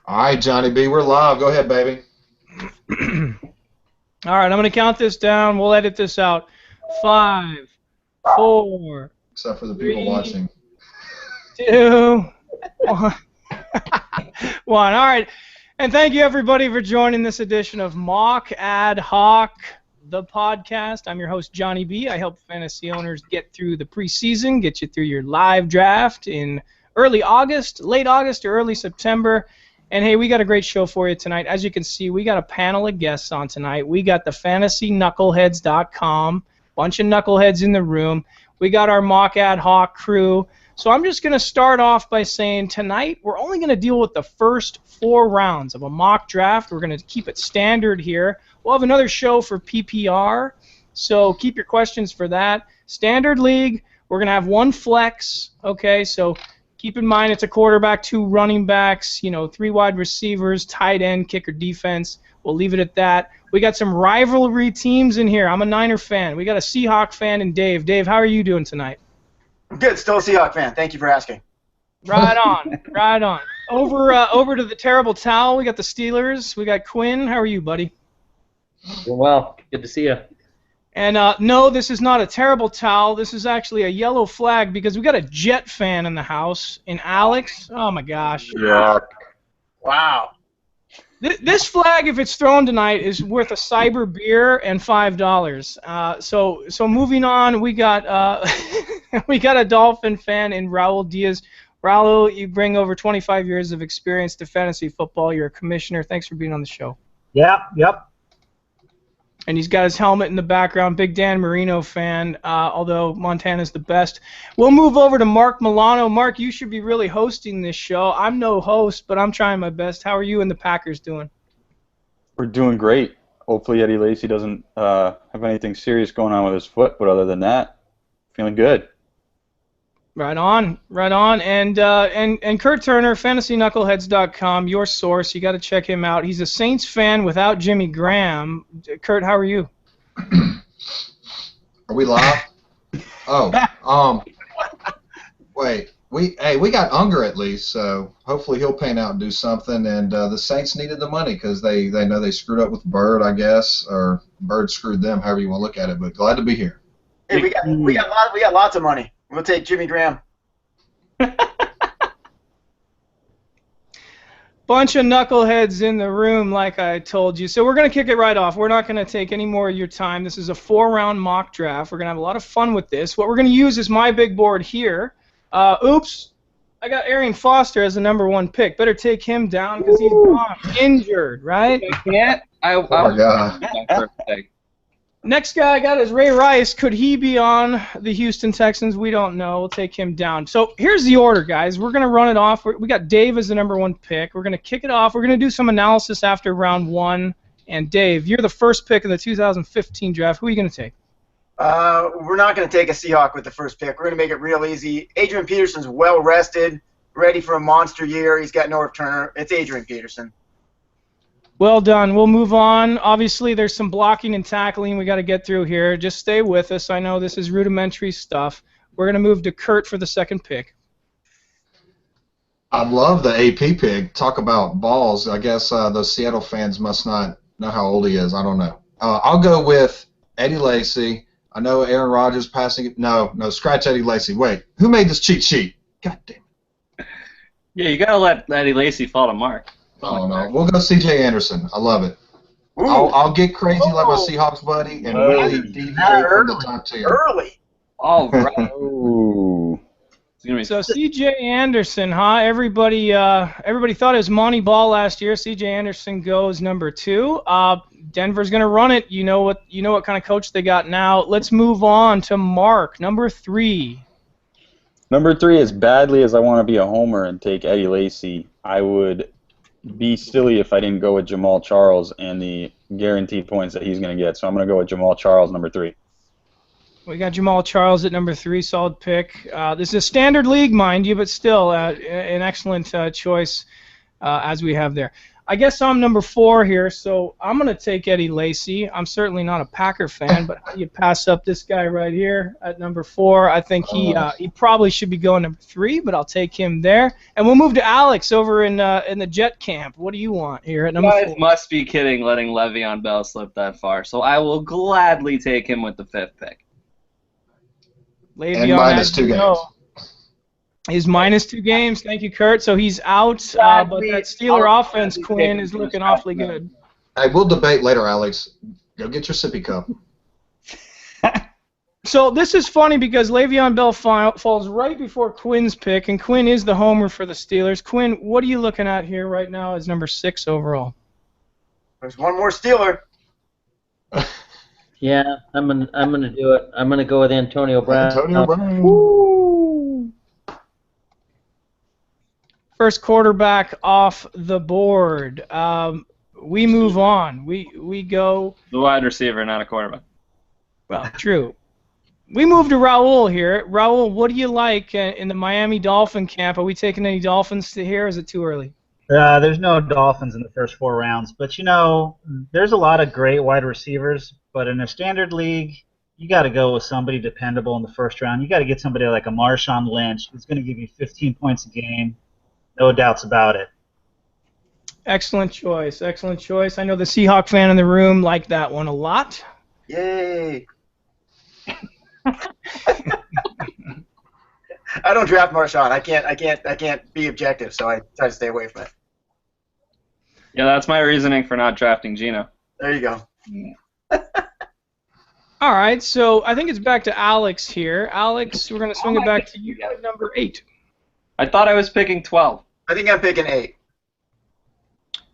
All right, Johnny B, we're live. Go ahead, baby. All right, I'm going to count this down. We'll edit this out. 5, 4, Except for the people 3, watching. 2, 1. 1. All right. And thank you, everybody, for joining this edition of Mock Ad Hoc, the podcast. I'm your host, Johnny B. I help fantasy owners get through the preseason, get you through your live draft in early August, late August, or early September. And, hey, we got a great show for you tonight. As you can see, we got a panel of guests on tonight. We got the FantasyKnuckleheads.com, bunch of knuckleheads in the room. We got our Mock Ad Hoc crew. So I'm just going to start off by saying tonight we're only going to deal with the first 4 rounds of a mock draft. We're going to keep it standard here. We'll have another show for PPR, so keep your questions for that. Standard league, we're going to have 1 flex, okay? So keep in mind it's a quarterback, 2 running backs, 3 wide receivers, tight end, kicker, defense. We'll leave it at that. We got some rivalry teams in here. I'm a Niner fan. We got a Seahawk fan and Dave. Dave, how are you doing tonight? Good, still a Seahawk fan. Thank you for asking. Right on, right on. Over to the terrible towel. We got the Steelers. We got Quinn. How are you, buddy? Doing well. Good to see you. And no, this is not a terrible towel. This is actually a yellow flag because we got a Jet fan in the house. And Alex, oh my gosh. Yeah. Wow. This flag, if it's thrown tonight, is worth a cyber beer and $5. So moving on, we got we got a Dolphin fan in Raul Diaz. Raul, you bring over 25 years of experience to fantasy football. You're a commissioner. Thanks for being on the show. Yep. And he's got his helmet in the background. Big Dan Marino fan, although Montana's the best. We'll move over to Mark Milano. Mark, you should be really hosting this show. I'm no host, but I'm trying my best. How are you and the Packers doing? We're doing great. Hopefully Eddie Lacy doesn't have anything serious going on with his foot, but other than that, feeling good. Right on. And Kurt Turner, FantasyKnuckleheads.com, your source. You got to check him out. He's a Saints fan without Jimmy Graham. Kurt, how are you? Are we live? Oh, wait. We got Unger at least, so hopefully he'll pan out and do something. And the Saints needed the money because they know they screwed up with Bird, I guess, or Bird screwed them, however you want to look at it. But glad to be here. Hey, we got lots of money. We'll take Jimmy Graham. Bunch of knuckleheads in the room, like I told you. So we're going to kick it right off. We're not going to take any more of your time. This is a 4-round mock draft. We're going to have a lot of fun with this. What we're going to use is my big board here. Oops. I got Arian Foster as the #1 pick. Better take him down because he's gone injured, right? I can't. Oh, my God. Next guy I got is Ray Rice. Could he be on the Houston Texans? We don't know. We'll take him down. So here's the order, guys. We're going to run it off. We got Dave as the #1 pick. We're going to kick it off. We're going to do some analysis after round 1. And Dave, you're the first pick of the 2015 draft. Who are you going to take? We're not going to take a Seahawk with the first pick. We're going to make it real easy. Adrian Peterson's well rested, ready for a monster year. He's got no returner. It's Adrian Peterson. Well done. We'll move on. Obviously, there's some blocking and tackling we got to get through here. Just stay with us. I know this is rudimentary stuff. We're going to move to Kurt for the second pick. I love the AP pick. Talk about balls. I guess those Seattle fans must not know how old he is. I don't know. I'll go with Eddie Lacy. I know Aaron Rodgers passing it. No, scratch Eddie Lacy. Wait, who made this cheat sheet? God damn it. Yeah, you gotta let Eddie Lacy fall to Mark. Oh, no. We'll go C.J. Anderson. I love it. I'll get crazy like my Seahawks buddy and really deviate from the top 10. Early. All right. Ooh. So C.J. Anderson, huh? Everybody thought it was Monty Ball last year. C.J. Anderson goes #2. Denver's gonna run it. You know what kind of coach they got now. Let's move on to Mark, #3. #3, as badly as I want to be a homer and take Eddie Lacy, I would be silly if I didn't go with Jamal Charles and the guaranteed points that he's going to get. So I'm going to go with Jamal Charles, #3. We got Jamal Charles at #3, solid pick. This is a standard league, mind you, but still an excellent choice as we have there. I guess I'm number 4 here, so I'm going to take Eddie Lacy. I'm certainly not a Packer fan, but how do you pass up this guy right here at number 4? I think he probably should be going number 3, but I'll take him there. And we'll move to Alex over in the Jet camp. What do you want here at number 4? You guys must be kidding letting Le'Veon Bell slip that far, so I will gladly take him with the 5th pick. Le'Veon, And minus 2 games. He's minus 2 games. Thank you, Kurt. So he's out, but that Steeler offense, Quinn, is looking awfully good. Hey, we'll debate later, Alex. Go get your sippy cup. So this is funny because Le'Veon Bell falls right before Quinn's pick, and Quinn is the homer for the Steelers. Quinn, what are you looking at here right now as number 6 overall? There's one more Steeler. Yeah, I'm gonna do it. I'm gonna go with Antonio Brown. Antonio Brown. Woo! First quarterback off the board. We move on. We go. The wide receiver, not a quarterback. Well, true. We move to Raul here. Raul, what do you like in the Miami Dolphin camp? Are we taking any Dolphins to here, or is it too early? There's no Dolphins in the first 4 rounds, but there's a lot of great wide receivers. But in a standard league, you got to go with somebody dependable in the first round. You got to get somebody like a Marshawn Lynch who's going to give you 15 points a game, no doubts about it. Excellent choice. Excellent choice. I know the Seahawk fan in the room liked that one a lot. Yay! I don't draft Marshawn. I can't be objective, so I try to stay away from it. Yeah, that's my reasoning for not drafting Geno. There you go. All right, so I think it's back to Alex here. Alex, we're going to swing it back to you at number 8. I thought I was picking 12. I think I'm picking 8.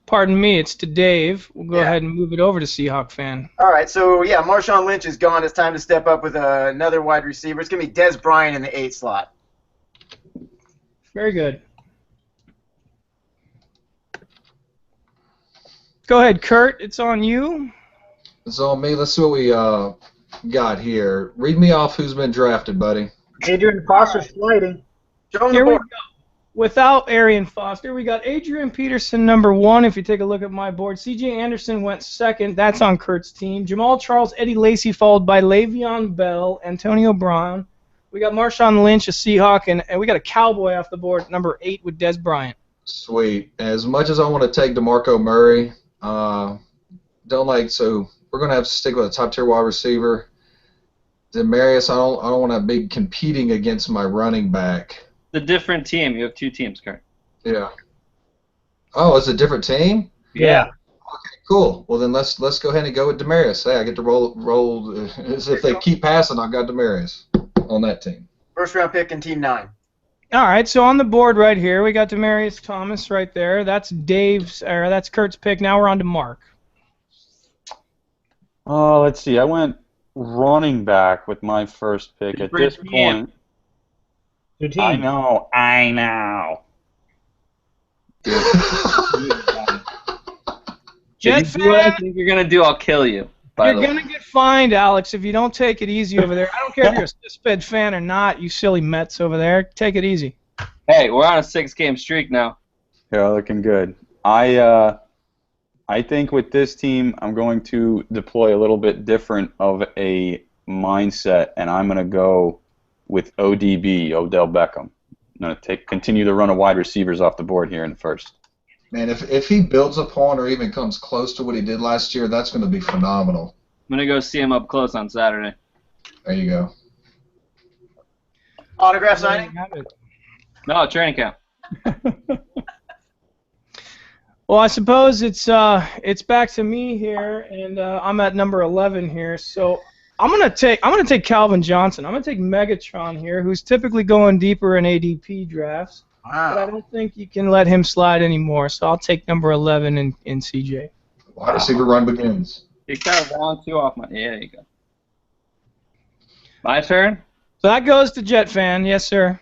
Pardon me, it's to Dave. We'll go ahead and move it over to Seahawk fan. All right, so yeah, Marshawn Lynch is gone. It's time to step up with another wide receiver. It's going to be Dez Bryant in the 8 slot. Very good. Go ahead, Kurt. It's on you. It's on me. Let's see what we got here. Read me off who's been drafted, buddy. Adrian Foster's sliding. Show him Here the we board. go. Without Arian Foster, we got Adrian Peterson number 1. If you take a look at my board, C.J. Anderson went 2nd. That's on Kurt's team. Jamal Charles, Eddie Lacy, followed by Le'Veon Bell, Antonio Brown. We got Marshawn Lynch, a Seahawk, and we got a Cowboy off the board, number 8 with Dez Bryant. Sweet. As much as I want to take DeMarco Murray, so we're going to have to stick with a top-tier wide receiver. Demarius, I don't want to be competing against my running back. The different team. You have 2 teams, Kurt. Yeah. Oh, it's a different team? Yeah. Okay, cool. Well, then let's go ahead and go with Demarius. Hey, I get to roll as if they keep passing, I've got Demarius on that team. First round pick in Team 9. All right, so on the board right here, we got Demaryius Thomas right there. That's that's Kurt's pick. Now we're on to Mark. Let's see. I went running back with my first pick. At this point, Good team. I know. Jet If you do what I fan, think you're going to do, I'll kill you. you're going to get fined, Alex, if you don't take it easy over there. I don't care if you're a Cisped fan or not, you silly Mets over there. Take it easy. Hey, we're on a 6-game streak now. Yeah, looking good. I think with this team, I'm going to deploy a little bit different of a mindset, and I'm going to go with ODB, Odell Beckham. I'm going to continue to run a wide receivers off the board here in the first. Man, if he builds upon or even comes close to what he did last year, that's going to be phenomenal. I'm going to go see him up close on Saturday. There you go. Autograph signing? No, training camp. Well, I suppose it's back to me here, and I'm at number 11 here. So I'm gonna take Calvin Johnson. I'm gonna take Megatron here, who's typically going deeper in ADP drafts. But I Wow. don't think you can let him slide anymore. So I'll take number 11 in CJ. Wide receiver run begins. You got round 2 off my. Yeah, there you go. My turn. So that goes to Jet fan. Yes, sir.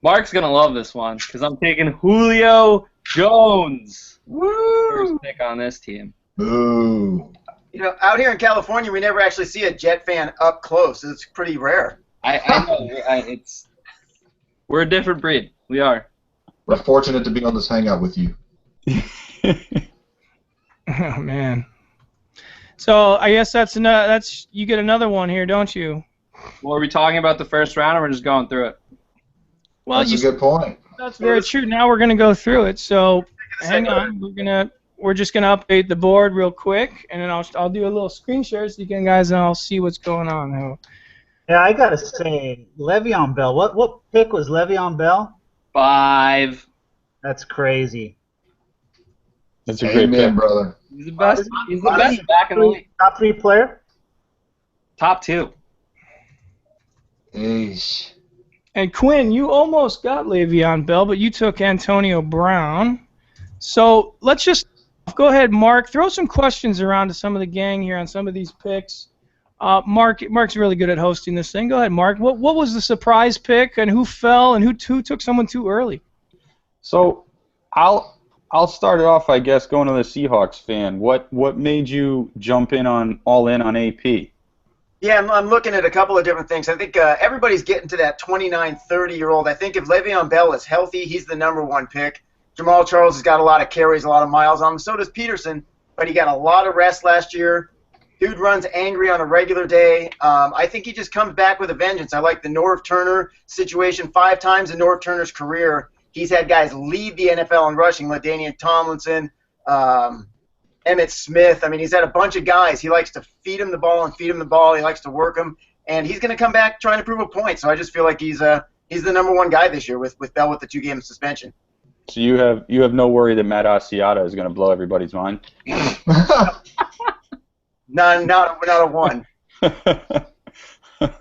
Mark's gonna love this one because I'm taking Julio Jones. Woo! First pick on this team. Boo. You know, out here in California, we never actually see a Jet fan up close. It's pretty rare. I know. We're a different breed. We are. We're fortunate to be on this hangout with you. Oh man. So I guess that's you get another one here, don't you? Well, are we talking about the first round, or we're just going through it? Well, That's a good point. that's very true. Now we're gonna go through it. So hang on, we're just gonna update the board real quick, and then I'll do a little screen share so you guys all see what's going on now. Yeah, I gotta say, Le'Veon Bell. What pick was Le'Veon Bell? 5. That's crazy. That's a great Amen, pick. brother. He's the best. He's the best back in the league. Top 3 player. Top 2. Eesh. And Quinn, you almost got Le'Veon Bell, but you took Antonio Brown. So let's just go ahead, Mark. Throw some questions around to some of the gang here on some of these picks. Mark's really good at hosting this thing. Go ahead, Mark. What was the surprise pick, and who fell, and who took someone too early? So I'll start it off, I guess, going to the Seahawks fan. What made you jump in on AP? Yeah, I'm looking at a couple of different things. I think everybody's getting to that 29, 30-year-old. I think if Le'Veon Bell is healthy, he's the #1 pick. Jamal Charles has got a lot of carries, a lot of miles on him. So does Peterson, but he got a lot of rest last year. Dude runs angry on a regular day. I think he just comes back with a vengeance. I like the Norv Turner situation. 5 times in Norv Turner's career, he's had guys lead the NFL in rushing, LaDainian Tomlinson, Emmitt Smith. I mean, he's had a bunch of guys. He likes to feed him the ball and feed him the ball. He likes to work him, and he's going to come back trying to prove a point. So I just feel like he's the #1 guy this year with Bell with the 2-game suspension. So you have no worry that Matt Asiata is going to blow everybody's mind? Not a one.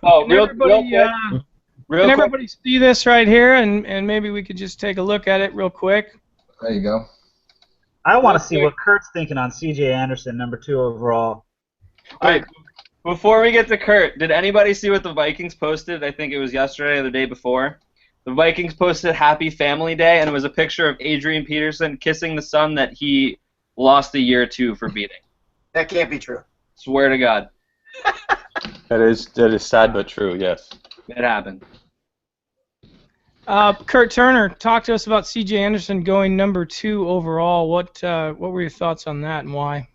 Oh, real Can quick. everybody see this right here, and maybe we could just take a look at it real quick. There you go. I want to see what Kurt's thinking on C.J. Anderson, #2 overall. All right. Before we get to Kurt, did anybody see what the Vikings posted? I think it was yesterday or the day before. The Vikings posted Happy Family Day, and it was a picture of Adrian Peterson kissing the son that he lost a year to for beating. That can't be true. Swear to God. That is sad but true, yes. It happened. Kurt Turner, talk to us about C.J. Anderson going #2 overall. What were your thoughts on that, and why?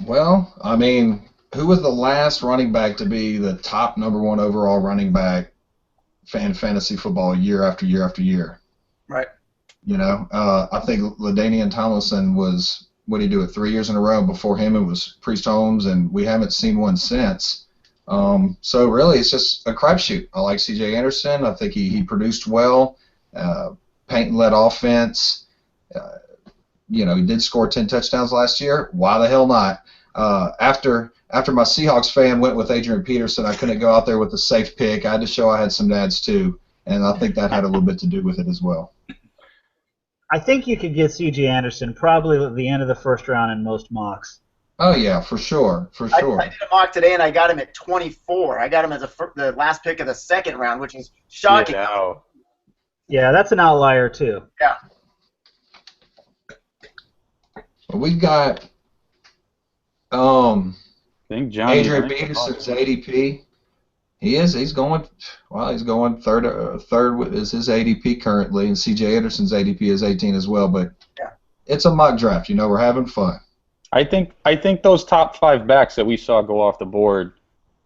Well, I mean, who was the last running back to be the top #1 overall running back in fantasy football year after year after year? Right. You know, I think LaDainian Tomlinson was, what did he do it 3 years in a row? Before him, it was Priest Holmes, and we haven't seen one since. So really, it's just a crapshoot. I like C.J. Anderson. I think he produced well. Paint-led offense. He did score 10 touchdowns last year. Why the hell not? After my Seahawks fan went with Adrian Peterson, I couldn't go out there with a safe pick. I had to show I had some dads too, and I think that had a little bit to do with it as well. I think you could get C.J. Anderson probably at the end of the first round in most mocks. Oh yeah, for sure. I did a mock today, and I got him at 24. I got him as the last pick of the second round, which is shocking. Yeah, that's an outlier too. Yeah. We've got I think Adrian Peterson's ADP. He's going third is his ADP currently, and C.J. Anderson's ADP is 18 as well. But yeah, it's a mock draft. We're having fun. I think those top 5 backs that we saw go off the board,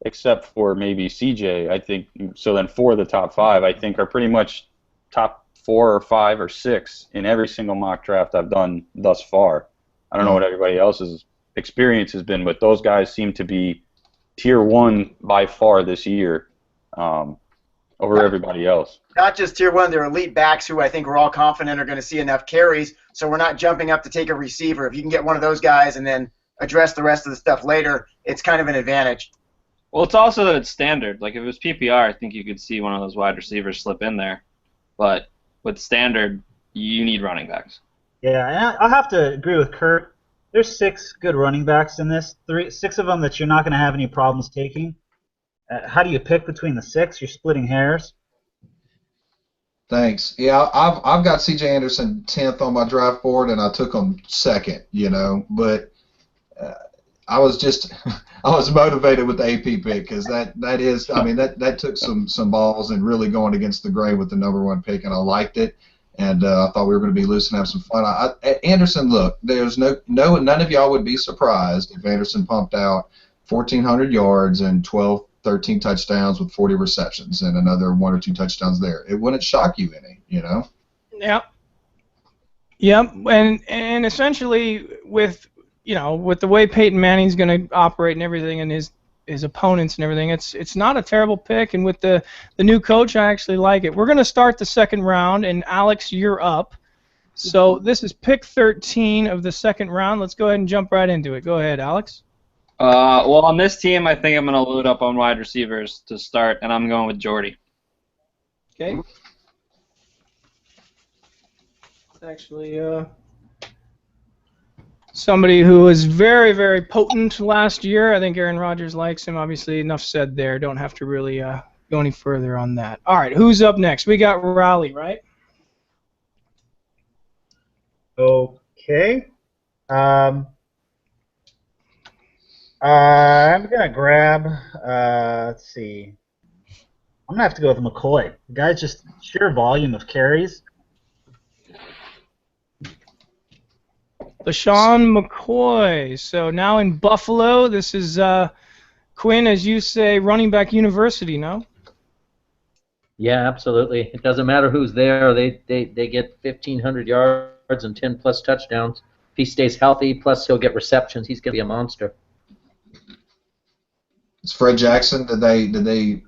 except for maybe CJ, I think so. Then 4 of the top 5, I think, are pretty much top 4 or 5 or 6 in every single mock draft I've done thus far. I don't know what everybody else's experience has been, but those guys seem to be tier 1 by far this year over everybody else. Not just tier 1, they're elite backs who I think we're all confident are going to see enough carries, so we're not jumping up to take a receiver. If you can get one of those guys and then address the rest of the stuff later, it's kind of an advantage. Well, it's also that it's standard. Like, if it was PPR, I think you could see one of those wide receivers slip in there. But with standard, you need running backs. Yeah, and I'll have to agree with Kurt. There's 6 good running backs in this. 6 of them that you're not going to have any problems taking. How do you pick between the 6? You're splitting hairs. Thanks. Yeah, I've got C.J. Anderson 10th on my draft board, and I took him 2nd. But I was motivated with the AP pick because that took some balls and really going against the grain with the #1 pick, and I liked it. and I thought we were going to be loose and have some fun. Anderson, look, there's none of y'all would be surprised if Anderson pumped out 1,400 yards and 12, 13 touchdowns with 40 receptions and another 1 or 2 touchdowns there. It wouldn't shock you any, you know? Yep. Yep, and essentially with the way Peyton Manning's going to operate and everything, and his opponents and everything, it's not a terrible pick. And with the new coach, I actually like it. We're going to start the second round, and Alex, you're up. So this is pick 13 of the second round. Let's go ahead and jump right into it. Go ahead, Alex. Well, on this team, I think I'm going to load up on wide receivers to start, and I'm going with Jordy. Okay. Actually, somebody who was very, very potent last year. I think Aaron Rodgers likes him. Obviously, enough said there. Don't have to really go any further on that. All right, who's up next? We got Raleigh, right? Okay. I'm going to grab, let's see. I'm going to have to go with McCoy. The guy's just sheer volume of carries. LaShawn McCoy. So now in Buffalo, this is Quinn, as you say, running back university, no? Yeah, absolutely. It doesn't matter who's there. They get 1,500 yards and 10-plus touchdowns. If he stays healthy, plus he'll get receptions, he's going to be a monster. It's Fred Jackson. Did they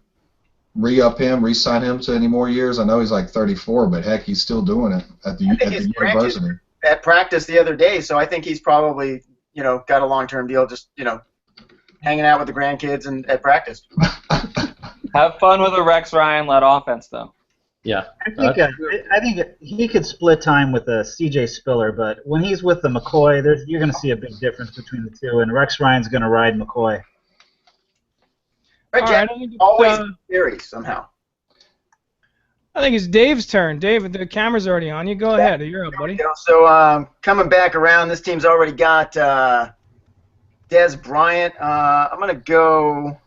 re-up him, re-sign him to any more years? I know he's like 34, but heck, he's still doing it at the university. At practice the other day, so I think he's probably, got a long-term deal, just, hanging out with the grandkids and at practice. Have fun with a Rex Ryan-led offense, though. Yeah. I think he could split time with C.J. Spiller, but when he's with the McCoy, you're going to see a big difference between the two, and Rex Ryan's going to ride McCoy. Right, Jack, always carries somehow. I think it's Dave's turn. Dave, the camera's already on. You go ahead. You're up, buddy. So coming back around, this team's already got Dez Bryant. I'm going to go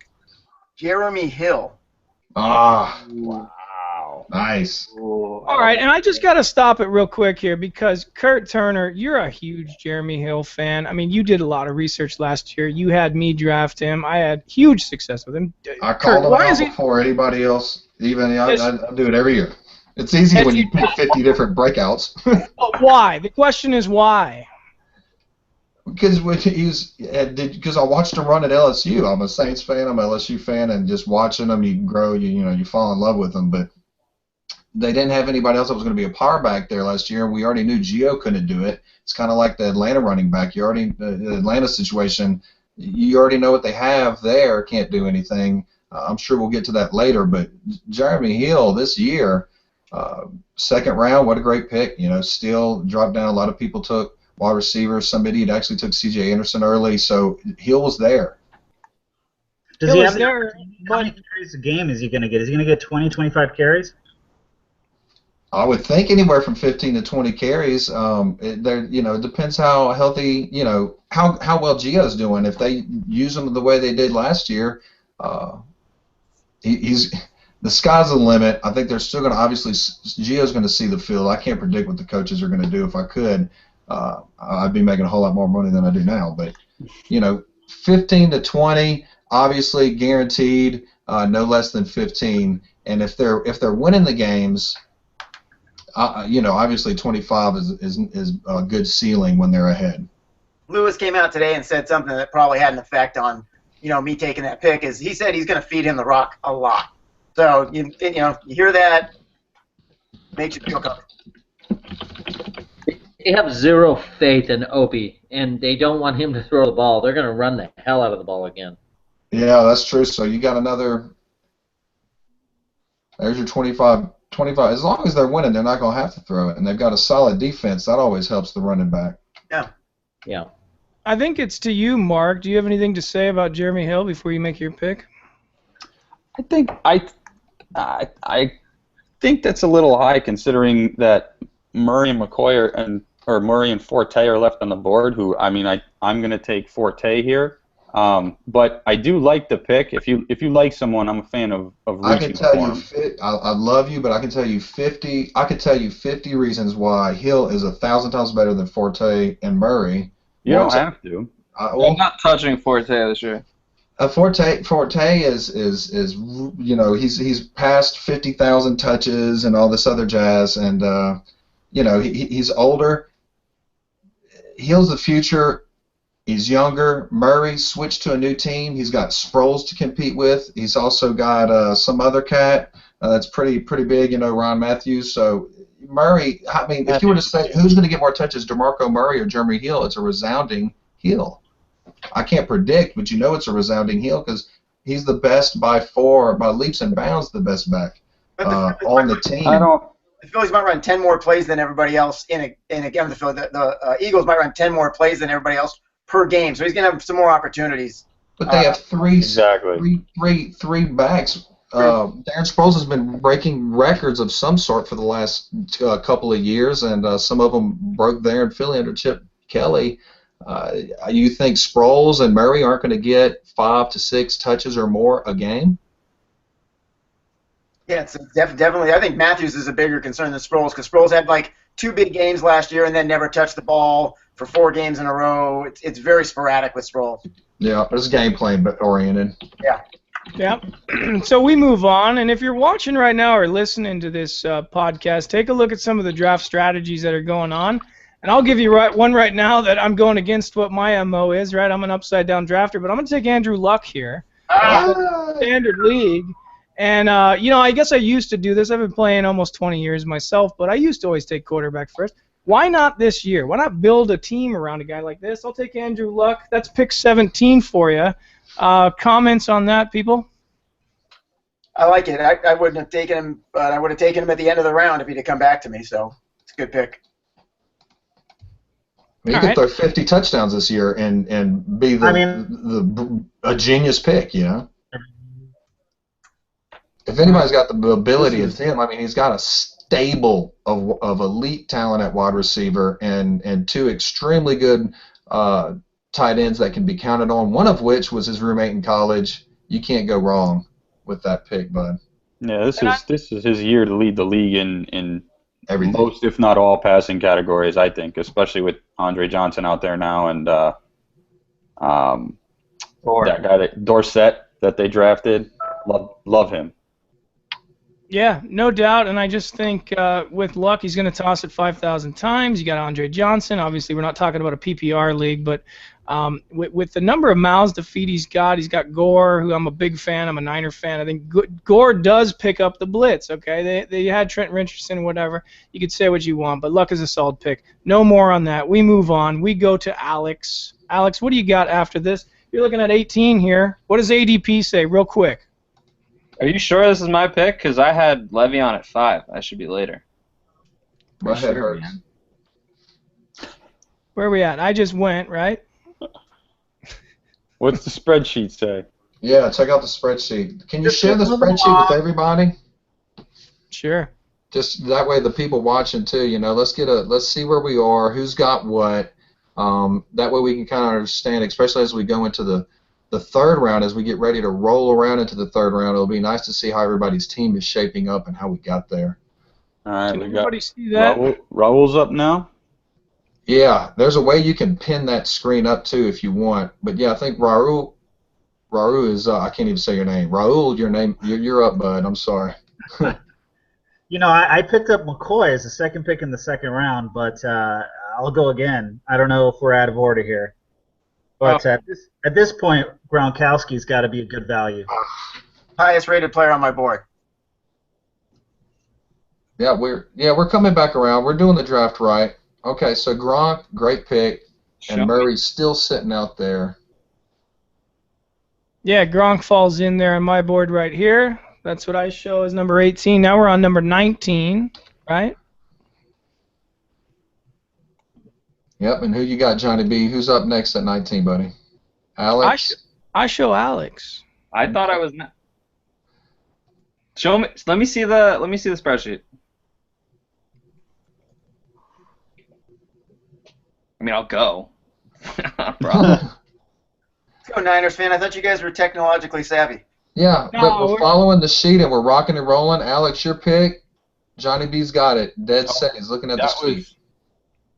Jeremy Hill. Ah. Wow. Nice. All right, and I just got to stop it real quick here because Kurt Turner, you're a huge Jeremy Hill fan. I mean, you did a lot of research last year. You had me draft him. I had huge success with him. I called him out before anybody else. Even I do it every year. It's easy when you pick 50 different breakouts. Why? The question is why. Because I watched him run at LSU. I'm a Saints fan. I'm an LSU fan, and just watching them, you grow. You fall in love with them. But they didn't have anybody else that was going to be a power back there last year. We already knew Gio couldn't do it. It's kind of like the Atlanta running back. The Atlanta situation. You already know what they have there. Can't do anything. I'm sure we'll get to that later. But Jeremy Hill this year, second round, what a great pick. Still dropped down. A lot of people took wide receivers. Some idiot actually took C.J. Anderson early. So Hill was there. Does he have how many carries a game is he going to get? Is he going to get 20, 25 carries? I would think anywhere from 15 to 20 carries. It depends how healthy, how well Gio's doing. If they use him the way they did last year, the sky's the limit. I think they're still going to Gio's going to see the field. I can't predict what the coaches are going to do. If I could, I'd be making a whole lot more money than I do now. But 15 to 20, obviously guaranteed, no less than 15. And if they're winning the games. Obviously 25 is a good ceiling when they're ahead. Lewis came out today and said something that probably had an effect on, me taking that pick. Is he said he's going to feed him the rock a lot. So you hear that, makes you feel comfortable. They have zero faith in Opie, and they don't want him to throw the ball. They're going to run the hell out of the ball again. Yeah, that's true. So you got another. There's your 25. As long as they're winning, they're not going to have to throw it, and they've got a solid defense. That always helps the running back. Yeah. I think it's to you, Mark. Do you have anything to say about Jeremy Hill before you make your pick? I think that's a little high considering that Murray and McCoy or Murray and Forte are left on the board. I'm going to take Forte here. But I do like the pick. If you like someone, I'm a fan of I can reaching tell for you, him. I love you, but I can tell you 50. I could tell you 50 reasons why Hill is 1,000 times better than Forte and Murray. You don't have to. I'm not touching Forte this year. Forte is you know, he's past 50,000 touches and all this other jazz, and you know, he's older. Hill's the future. He's younger. Murray switched to a new team. He's got Sproles to compete with. He's also got some other cat that's pretty big, you know, Ron Matthews. So Murray, I mean, if you were to say who's going to get more touches, DeMarco Murray or Jeremy Hill, it's a resounding Hill. I can't predict, but you know it's a resounding Hill because he's the best by leaps and bounds, the best back on the team. The Phillies might run 10 more plays than everybody else in a game. The Eagles might run 10 more plays than everybody else per game, so he's going to have some more opportunities. But they have three backs. Darren Sproles has been breaking records of some sort for the last couple of years, and some of them broke there in Philly under Chip Kelly. You think Sproles and Murray aren't going to get 5 to 6 touches or more a game? Yeah, it's definitely. I think Matthews is a bigger concern than Sproles because Sproles had like 2 big games last year and then never touched the ball for 4 games in a row. It's very sporadic with Sproles. Yeah, it's game plan oriented. Yeah. Yeah. So we move on, and if you're watching right now or listening to this podcast, take a look at some of the draft strategies that are going on. And I'll give you one right now that I'm going against what my MO is, right? I'm an upside-down drafter, but I'm going to take Andrew Luck here. Standard league. And, you know, I guess I used to do this. I've been playing almost 20 years myself, but I used to always take quarterback first. Why not this year? Why not build a team around a guy like this? I'll take Andrew Luck. That's pick 17 for you. Comments on that, people? I like it. I wouldn't have taken him, but I would have taken him at the end of the round if he'd have come back to me, so it's a good pick. He could throw 50 touchdowns this year and be a genius pick, you know? If anybody's got the ability, it's him. I mean, he's got a stable of elite talent at wide receiver and 2 extremely good tight ends that can be counted on, one of which was his roommate in college. You can't go wrong with that pick, bud. Yeah, this is his year to lead the league in everything. Most, if not all, passing categories, I think, especially with Andre Johnson out there now and that guy, Dorsett, that they drafted. Love him. Yeah, no doubt, and I just think with Luck, he's going to toss it 5,000 times. You got Andre Johnson. Obviously, we're not talking about a PPR league, but with the number of mouths to feed he's got Gore, who I'm a big fan. I'm a Niner fan. I think Gore does pick up the blitz, okay? They had Trent Richardson, whatever. You could say what you want, but Luck is a solid pick. No more on that. We move on. We go to Alex. Alex, what do you got after this? You're looking at 18 here. What does ADP say, real quick? Are you sure this is my pick? Because I had Le'Veon at 5. I should be later. My head hurts. Where are we at? I just went, right? What's the spreadsheet say? Yeah, check out the spreadsheet. Can you share the spreadsheet with everybody? Sure. Just that way the people watching too, you know, let's see where we are, who's got what. That way we can kind of understand, especially as we go into the third round, as we get ready to roll around into the third round. It'll be nice to see how everybody's team is shaping up and how we got there. All right, Can we everybody got see that? Raul's up now. Yeah, there's a way you can pin that screen up too if you want. But yeah, I think Raul is I can't even say your name. Raul, your name, you're up, bud. I'm sorry. You know, I picked up McCoy as the second pick in the second round, but I'll go again. I don't know if we're out of order here. But at this point, Gronkowski's got to be a good value. Highest rated player on my board. Yeah, we're coming back around. We're doing the draft right. Okay, so Gronk, great pick, and Murray's still sitting out there. Yeah, Gronk falls in there on my board right here. That's what I show as number 18. Now we're on number 19, right? Yep, and who you got, Johnny B? Who's up next at 19, buddy? Alex? I show Alex. I thought I was not. Show me. Let me see the spreadsheet. I mean, I'll go. Not a problem. Go Niners fan. I thought you guys were technologically savvy. Yeah, No, but we're we're- following the sheet and we're rocking and rolling. Alex, your pick. Johnny B's got it. Dead set. He's looking at the sheet.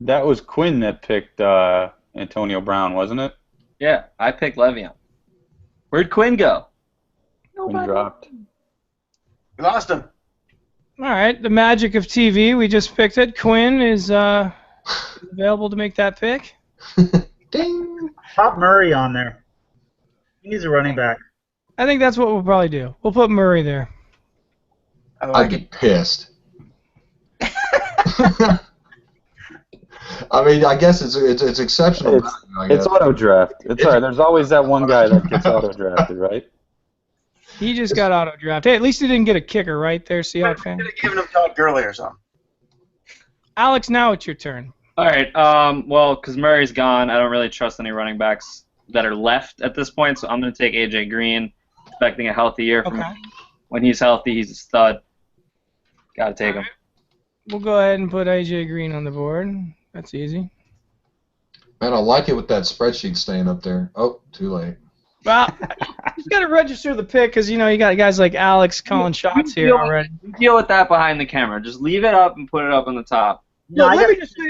That was Quinn that picked Antonio Brown, wasn't it? Yeah, I picked Le'Veon. Where'd Quinn go? Quinn dropped. We lost him. All right, the magic of TV. We just picked it. Quinn is available to make that pick. Ding. Pop Murray on there. He needs a running back. I think that's what we'll probably do. We'll put Murray there. I I'd like be it. pissed. I mean, I guess it's exceptional. It's, value, I guess. it's auto draft. It's all right. There's always that one guy that gets auto drafted, right? He just got auto drafted. Hey, at least he didn't get a kicker, right there, Seahawks fan. Could have given him Todd Gurley or something. Alex, now it's your turn. All right. Well, because Murray's gone, I don't really trust any running backs that are left at this point, so I'm going to take AJ Green, expecting a healthy year from Okay. him. When he's healthy, he's a stud. Got to take him. We'll go ahead and put AJ Green on the board. That's easy. Man, I like it with that spreadsheet staying up there. Oh, too late. Well, you've got to register the pick because you got guys like Alex calling shots here already. Deal with that behind the camera. Just leave it up and put it up on the top. Look, I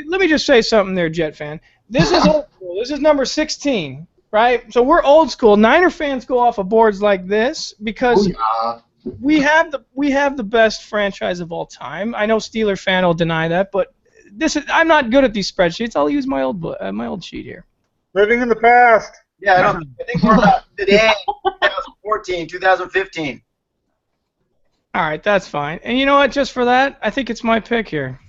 let me just say something there, Jet fan. This is old school. This is number 16, right? So we're old school. Niner fans go off of boards like this because Booyah. we have the best franchise of all time. I know Steeler fan will deny that, but I'm not good at these spreadsheets. I'll use my old sheet here. Living in the past. Yeah, I think we're about today, 2014, 2015. All right, that's fine. And you know what? Just for that, I think it's my pick here.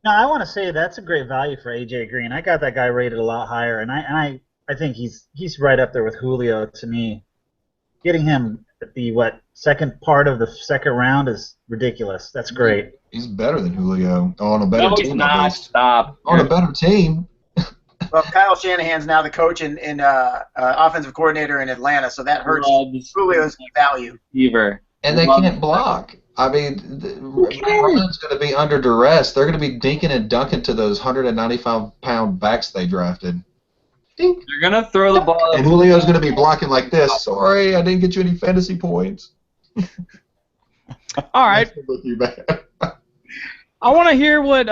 No, I want to say that's a great value for AJ Green. I got that guy rated a lot higher, and I think he's right up there with Julio to me. Getting him at the second part of the second round is ridiculous. That's great. He's better than Julio on a better No, team. he's at not. least. Stop. On a better team. Well, Kyle Shanahan's now the coach and offensive coordinator in Atlanta, so that hurts Julio's value. Receiver. And they can't block. I mean, Ryan's going to be under duress. They're going to be dinking and dunking to those 195-pound backs they drafted. Dink. You're going to throw the ball. And Julio's going to be blocking like this. Sorry, I didn't get you any fantasy points. All right. With you, man. I want to hear what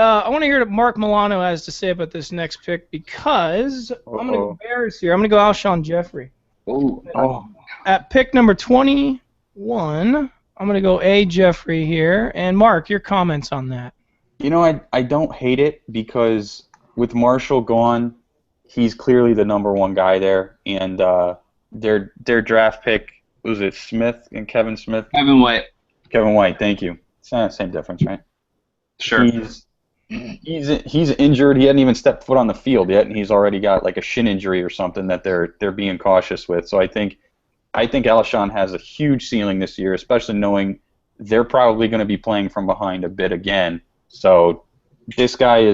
Mark Milano has to say about this next pick because I'm going to go Bears here. I'm going to go Alshon Jeffrey. Oh. At pick number 21, I'm going to go A. Jeffrey here. And Mark, your comments on that. You know, I don't hate it because with Marshall gone, he's clearly the number one guy there. And their draft pick, was it Smith and Kevin Smith? Kevin White. Kevin White, thank you. It's not the same difference, right? Sure. He's injured. He hadn't even stepped foot on the field yet, and he's already got like a shin injury or something that they're being cautious with. So I think Alshon has a huge ceiling this year, especially knowing they're probably going to be playing from behind a bit again. So this guy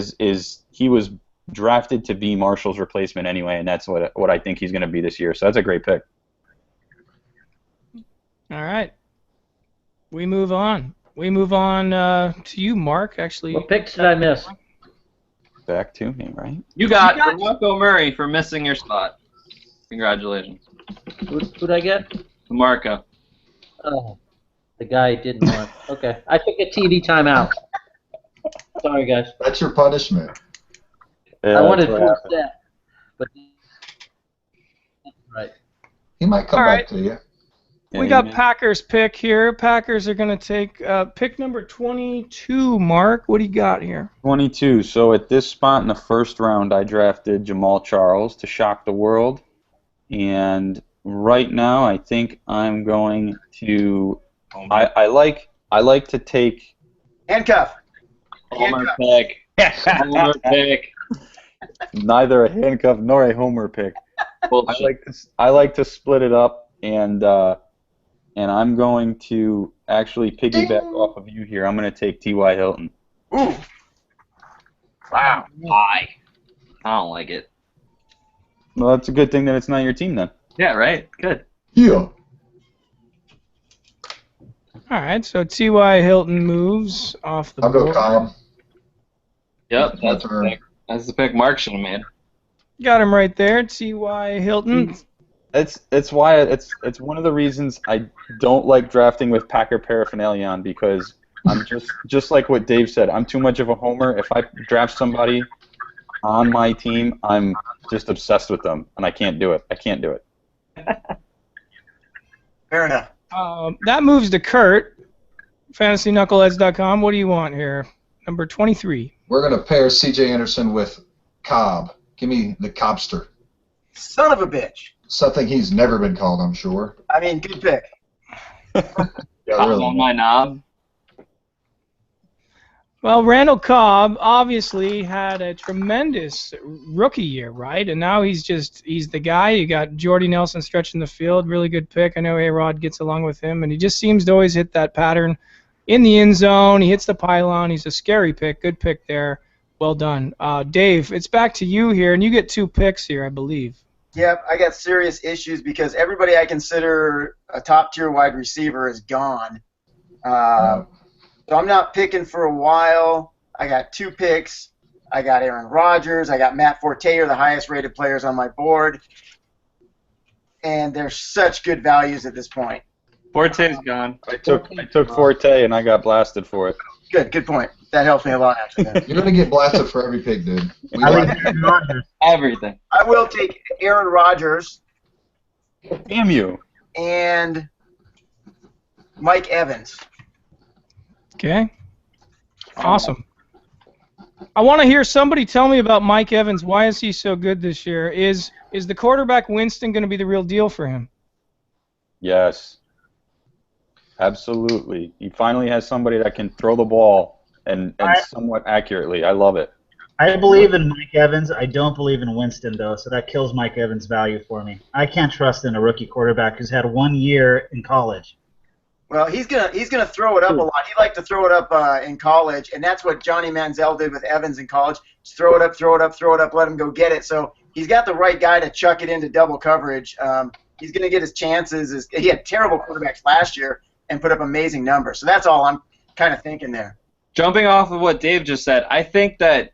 he was drafted to be Marshall's replacement anyway, and that's what I think he's going to be this year. So that's a great pick. All right. We move on. To you, Mark, actually. What picks did I miss? Back to me, right? You got DeMarco Murray for missing your spot. Congratulations. Who'd I get? DeMarco. Oh, the guy didn't want. Okay, I took a TV timeout. Sorry, guys. That's your punishment. I wanted full set, but right. He might come All back right. to you. We got Packers pick here. Packers are going to take pick number 22. Mark, what do you got here? 22. So at this spot in the first round, I drafted Jamal Charles to shock the world. And right now, I think I'm going to. I like to take. Handcuff. Homer pick. Homer pick. Neither a handcuff nor a homer pick. Bullshit. I like to split it up, and I'm going to actually piggyback off of you here. I'm going to take T.Y. Hilton. Ooh. Wow. I don't like it. Well, that's a good thing that it's not your team then. Yeah, right? Good. Yeah. All right, so T.Y. Hilton moves off the I'll go board. Kyle. Yep, My that's the turn. pick. That's the pick Mark should have made. Got him right there, T.Y. Hilton. It's why it's one of the reasons I don't like drafting with Packer paraphernalia on, because I'm just like what Dave said. I'm too much of a homer. If I draft somebody on my team, I'm just obsessed with them, and I can't do it. I can't do it. Fair enough. That moves to Kurt. FantasyKnuckleheads.com. What do you want here? Number 23. We're going to pair C.J. Anderson with Cobb. Give me the Cobster. Son of a bitch. Something he's never been called, I'm sure. I mean, good pick. Yeah, Cobb really. on my knob. Well, Randall Cobb obviously had a tremendous rookie year, right? And now he's the guy. You got Jordy Nelson stretching the field. Really good pick. I know A-Rod gets along with him, and he just seems to always hit that pattern in the end zone. He hits the pylon. He's a scary pick. Good pick there. Well done. Dave, it's back to you here, and you get 2 picks here, I believe. Yep, I got serious issues because everybody I consider a top-tier wide receiver is gone. So I'm not picking for a while. I got 2 picks. I got Aaron Rodgers. I got Matt Forte, are the highest-rated players on my board. And they're such good values at this point. Forte's gone. I took Forte and I got blasted for it. Good point. That helps me a lot, actually. You're going to get blasted for every pick, dude. We I like like Aaron Rodgers. Everything. I will take Aaron Rodgers Damn you! and Mike Evans. Okay. Awesome. I want to hear somebody tell me about Mike Evans. Why is he so good this year? Is the quarterback Winston going to be the real deal for him? Yes. Absolutely. He finally has somebody that can throw the ball and somewhat accurately. I love it. I believe in Mike Evans. I don't believe in Winston, though, so that kills Mike Evans' value for me. I can't trust in a rookie quarterback who's had 1 year in college. Well, he's gonna throw it up a lot. He liked to throw it up in college, and that's what Johnny Manziel did with Evans in college. Just throw it up, throw it up, throw it up, let him go get it. So he's got the right guy to chuck it into double coverage. He's gonna get his chances. He had terrible quarterbacks last year and put up amazing numbers. So that's all I'm kind of thinking there. Jumping off of what Dave just said, I think that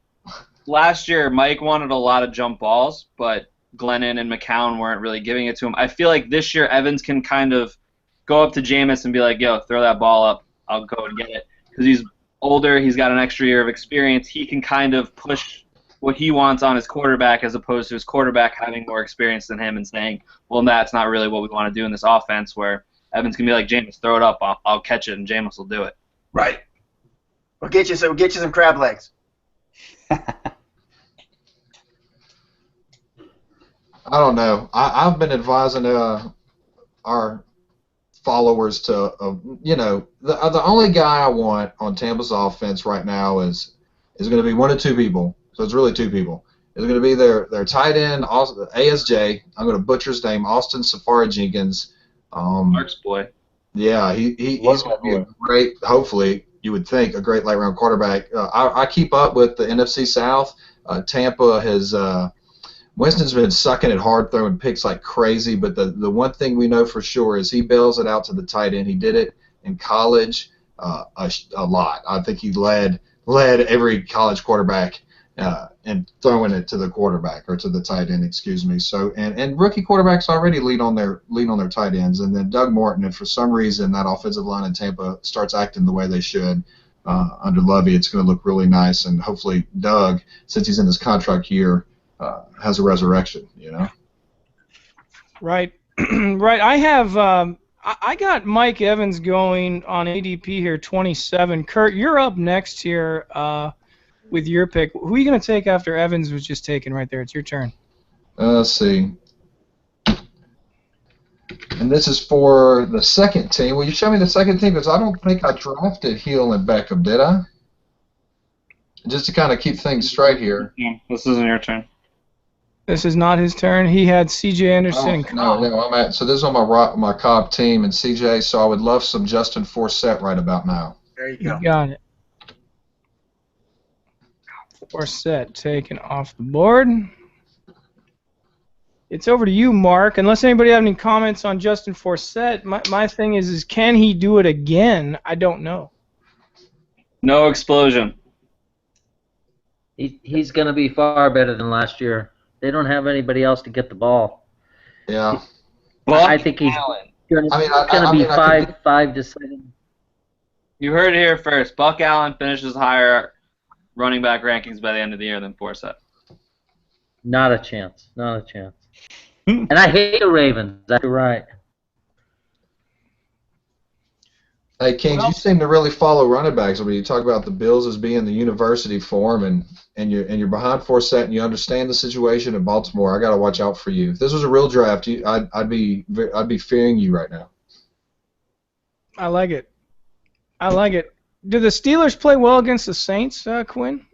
last year Mike wanted a lot of jump balls, but Glennon and McCown weren't really giving it to him. I feel like this year Evans can kind of go up to Jameis and be like, yo, throw that ball up. I'll go and get it. Because he's older, he's got an extra year of experience. He can kind of push what he wants on his quarterback as opposed to his quarterback having more experience than him and saying, well, that's not really what we want to do in this offense, where Evans can be like, Jameis, throw it up. I'll catch it, and Jameis will do it. Right. We'll get you some crab legs. I don't know. I've been advising our followers to, the only guy I want on Tampa's offense right now is going to be 1 of 2 people. So it's really 2 people. It's going to be their tight end, ASJ. I'm going to butcher his name, Austin Safari Jenkins. Mark's boy. Yeah, he's going to be a great, hopefully, you would think, a great late-round quarterback. I keep up with the NFC South. Tampa has Winston's been sucking it hard, throwing picks like crazy, but the one thing we know for sure is he bails it out to the tight end. He did it in college a lot. I think he led every college quarterback in throwing it to the quarterback, or to the tight end, excuse me. So and rookie quarterbacks already lean on their tight ends, and then Doug Martin, and for some reason that offensive line in Tampa starts acting the way they should under Lovey. It's going to look really nice, and hopefully Doug, since he's in his contract year, has a resurrection, Right. Right. I have I got Mike Evans going on ADP here, 27. Kurt, you're up next here with your pick. Who are you going to take after Evans was just taken right there? It's your turn. Let's see. And this is for the second team. Will you show me the second team? Because I don't think I drafted Hill and Beckham, did I? Just to kind of keep things straight here. Yeah, this isn't your turn. This is not his turn. He had C.J. Anderson and Cobb. No, so this is on my Cobb team and C.J., so I would love some Justin Forsett right about now. There you go. You got it. Forsett taken off the board. It's over to you, Mark. Unless anybody have any comments on Justin Forsett, my thing is can he do it again? I don't know. No explosion. He's going to be far better than last year. They don't have anybody else to get the ball. Yeah. Buck I think he's Allen. going I mean, to be I could 5 to 7. You heard it here first. Buck Allen finishes higher running back rankings by the end of the year than Forsett. Not a chance. Not a chance. And I hate the Ravens. That's right. Hey, Kings, you seem to really follow running backs. I mean, you talk about the Bills as being the university form, and you're behind Forsett, and you understand the situation in Baltimore. I got to watch out for you. If this was a real draft, I'd be fearing you right now. I like it. I like it. Do the Steelers play well against the Saints, Quinn?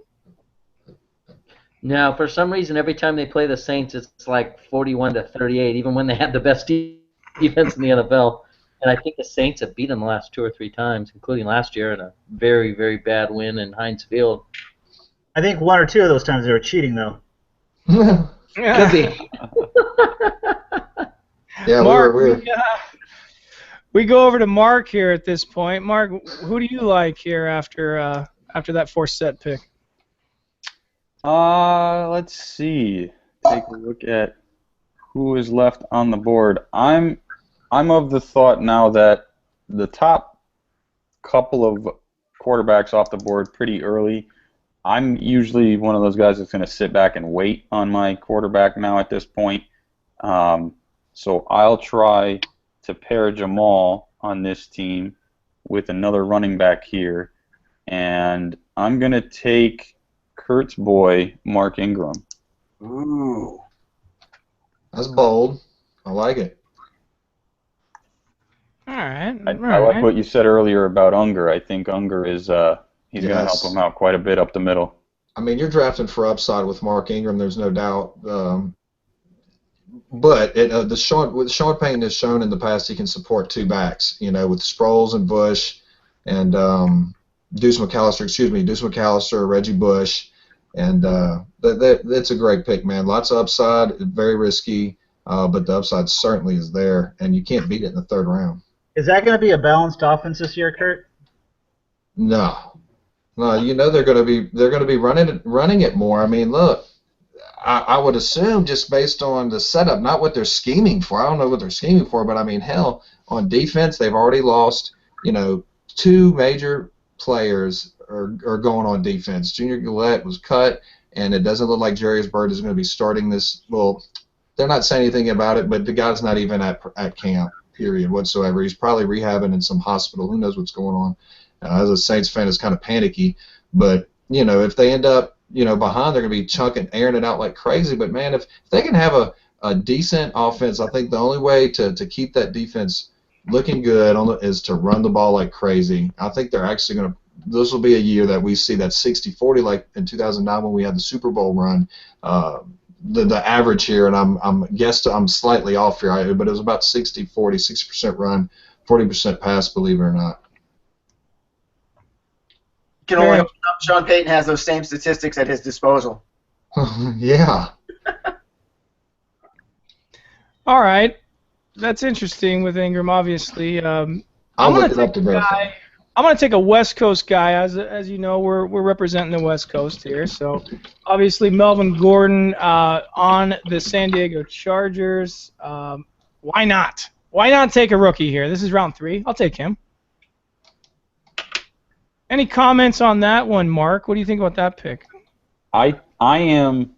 No, for some reason, every time they play the Saints, it's like 41-38, even when they have the best defense in the NFL. And I think the Saints have beaten them the last 2 or 3 times, including last year in a very, very bad win in Heinz Field. I think 1 or 2 of those times they were cheating, though. Could be. Yeah, Mark, we're we go over to Mark here at this point. Mark, who do you like here after that Forsett pick? Let's see. Take a look at who is left on the board. I'm of the thought now that the top couple of quarterbacks off the board pretty early. I'm usually one of those guys that's going to sit back and wait on my quarterback now at this point. So I'll try to pair Jamal on this team with another running back here, and I'm going to take Kurt's boy, Mark Ingram. Ooh. that's bold. I like it. All right. I like what you said earlier about Unger. I think Unger is he's going to help him out quite a bit up the middle. I mean, you're drafting for upside with Mark Ingram. There's no doubt. But Sean Payton has shown in the past he can support 2 backs. You know, with Sproles and Bush, and Deuce McAllister, Reggie Bush, and that's a great pick, man. Lots of upside, very risky, but the upside certainly is there, and you can't beat it in the 3rd round. Is that going to be a balanced offense this year, Kurt? No, you know they're going to be running it more. I mean, look, I would assume just based on the setup, not what they're scheming for. I don't know what they're scheming for, but I mean, hell, on defense they've already lost. You know, 2 major players are going on defense. Junior Gillette was cut, and it doesn't look like Jarius Byrd is going to be starting this. Well, they're not saying anything about it, but the guy's not even at camp, period, whatsoever. He's probably rehabbing in some hospital. Who knows what's going on? As a Saints fan, it's kind of panicky. But, you know, if they end up, you know, behind, they're going to be airing it out like crazy. But, man, if they can have a decent offense, I think the only way to keep that defense looking good is to run the ball like crazy. I think they're actually going to – this will be a year that we see that 60-40 like in 2009 when we had the Super Bowl run. The average here, and I'm slightly off here, but it was about 60-40, 60% run, 40% pass, believe it or not. You can only hope Sean Payton has those same statistics at his disposal. Yeah. All right. That's interesting with Ingram, obviously. I'm going to take a West Coast guy. As you know, we're representing the West Coast here. So, obviously, Melvin Gordon on the San Diego Chargers. Why not? Why not take a rookie here? This is round 3. I'll take him. Any comments on that one, Mark? What do you think about that pick? I am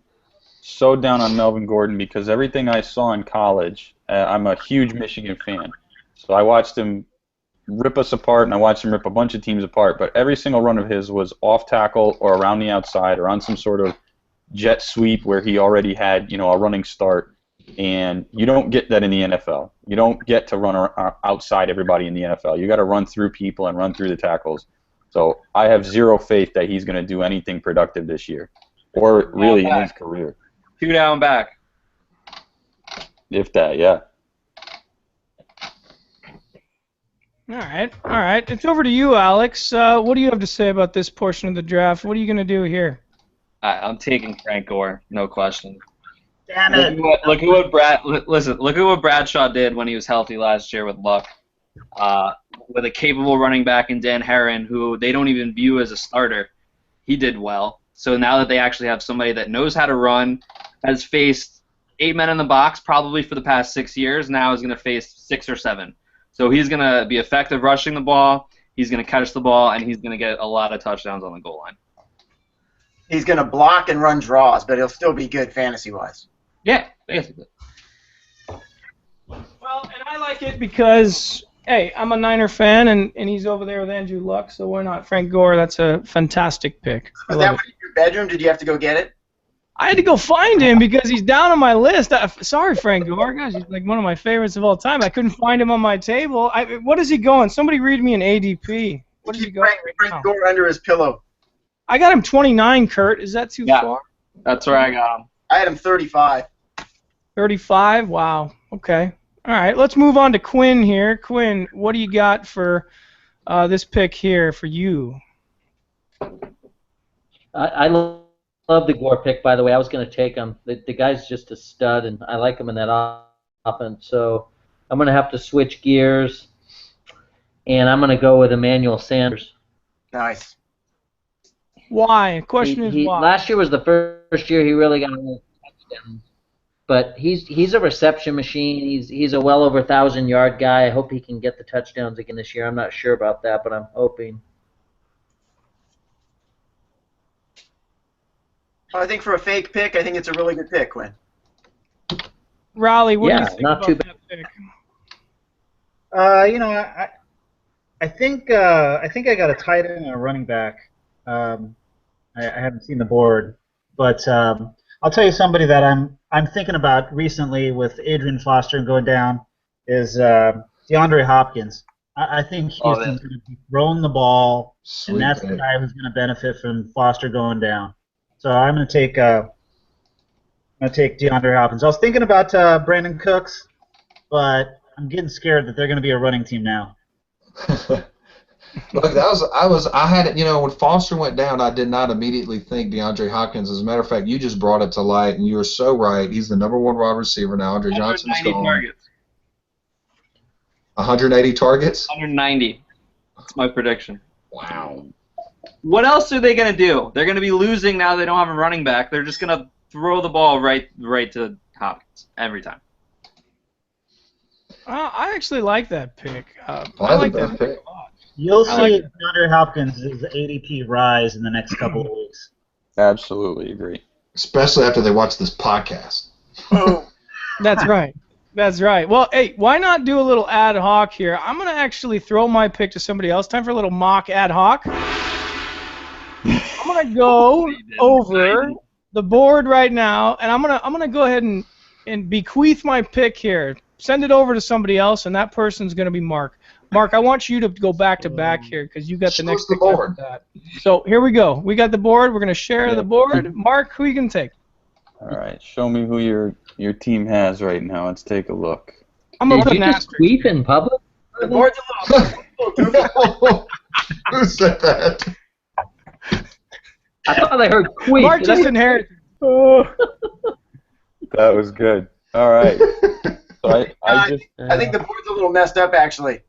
so down on Melvin Gordon because everything I saw in college, I'm a huge Michigan fan. So I watched him rip us apart, and I watched him rip a bunch of teams apart. But every single run of his was off tackle or around the outside or on some sort of jet sweep where he already had, you know, a running start. And you don't get that in the NFL. You don't get to run outside everybody in the NFL. You got to run through people and run through the tackles. So I have zero faith that he's going to do anything productive this year, or really in his career. 2 down back. If that, yeah. All right. It's over to you, Alex. What do you have to say about this portion of the draft? What are you going to do here? I'm taking Frank Gore, no question. Damn it! Look at what Bradshaw did when he was healthy last year with Luck. With a capable running back in Dan Herron, who they don't even view as a starter, he did well. So now that they actually have somebody that knows how to run, has faced 8 men in the box probably for the past 6 years. Now is going to face 6 or 7. So he's going to be effective rushing the ball. He's going to catch the ball, and he's going to get a lot of touchdowns on the goal line. He's going to block and run draws, but he'll still be good fantasy-wise. Yeah, basically. Well, and I like it because, hey, I'm a Niner fan, and he's over there with Andrew Luck, so why not? Frank Gore, that's a fantastic pick. Was that one in your bedroom? Did you have to go get it? I had to go find him because he's down on my list. Sorry, Frank Gore. Gosh, he's like one of my favorites of all time. I couldn't find him on my table. What is he going? Somebody read me an ADP. What is he going Frank Gore under his pillow. I got him 29, Kurt. Is that too far? That's where I got him. I had him 35. 35? Wow. Okay. All right. Let's move on to Quinn here. Quinn, what do you got for this pick here for you? I love the Gore pick, by the way. I was going to take him. The guy's just a stud, and I like him in that offense. So I'm going to have to switch gears, and I'm going to go with Emmanuel Sanders. Nice. Why? The question is why. Last year was the first year he really got a little touchdown. But he's a reception machine. He's a well over 1,000-yard guy. I hope he can get the touchdowns again this year. I'm not sure about that, but I'm hoping. I think for a fake pick, I think it's a really good pick, Quinn. Raleigh, what do you think not about too that pick? I think I got a tight end and a running back. I haven't seen the board, but I'll tell you somebody that I'm thinking about recently with Adrian Foster going down is DeAndre Hopkins. I think Houston's going to be throwing the ball, and that's the guy who's going to benefit from Foster going down. So I'm going to take DeAndre Hopkins. I was thinking about Brandon Cooks, but I'm getting scared that they're going to be a running team now. Look, I had it. When Foster went down, I did not immediately think DeAndre Hopkins. As a matter of fact, you just brought it to light, and you were so right. He's the #1 wide receiver now. Andre Johnson's gone. 180 targets. 190. That's my prediction. Wow. What else are they going to do? They're going to be losing now. They don't have a running back. They're just going to throw the ball right to Hopkins every time. I actually like that pick. I like that pick a lot. You'll see DeAndre Hopkins' ADP rise in the next couple of weeks. Absolutely agree. Especially after they watch this podcast. That's right. That's right. Well, hey, why not do a little ad hoc here? I'm going to actually throw my pick to somebody else. Time for a little mock ad hoc. I'm going to go over the board right now, and I'm gonna go ahead and bequeath my pick here. Send it over to somebody else, and that person's going to be Mark. Mark, I want you to go back to back here because you got the next pick after that. So here we go. We got the board. We're going to share the board. Mark, who you can take? All right. Show me who your team has right now. Let's take a look. I'm going to put Did an you just asterisk. tweet in public? The board's a little Who said that? I thought I heard tweet. Mark just inherited. That was good. All right. So I think the board's a little messed up, actually.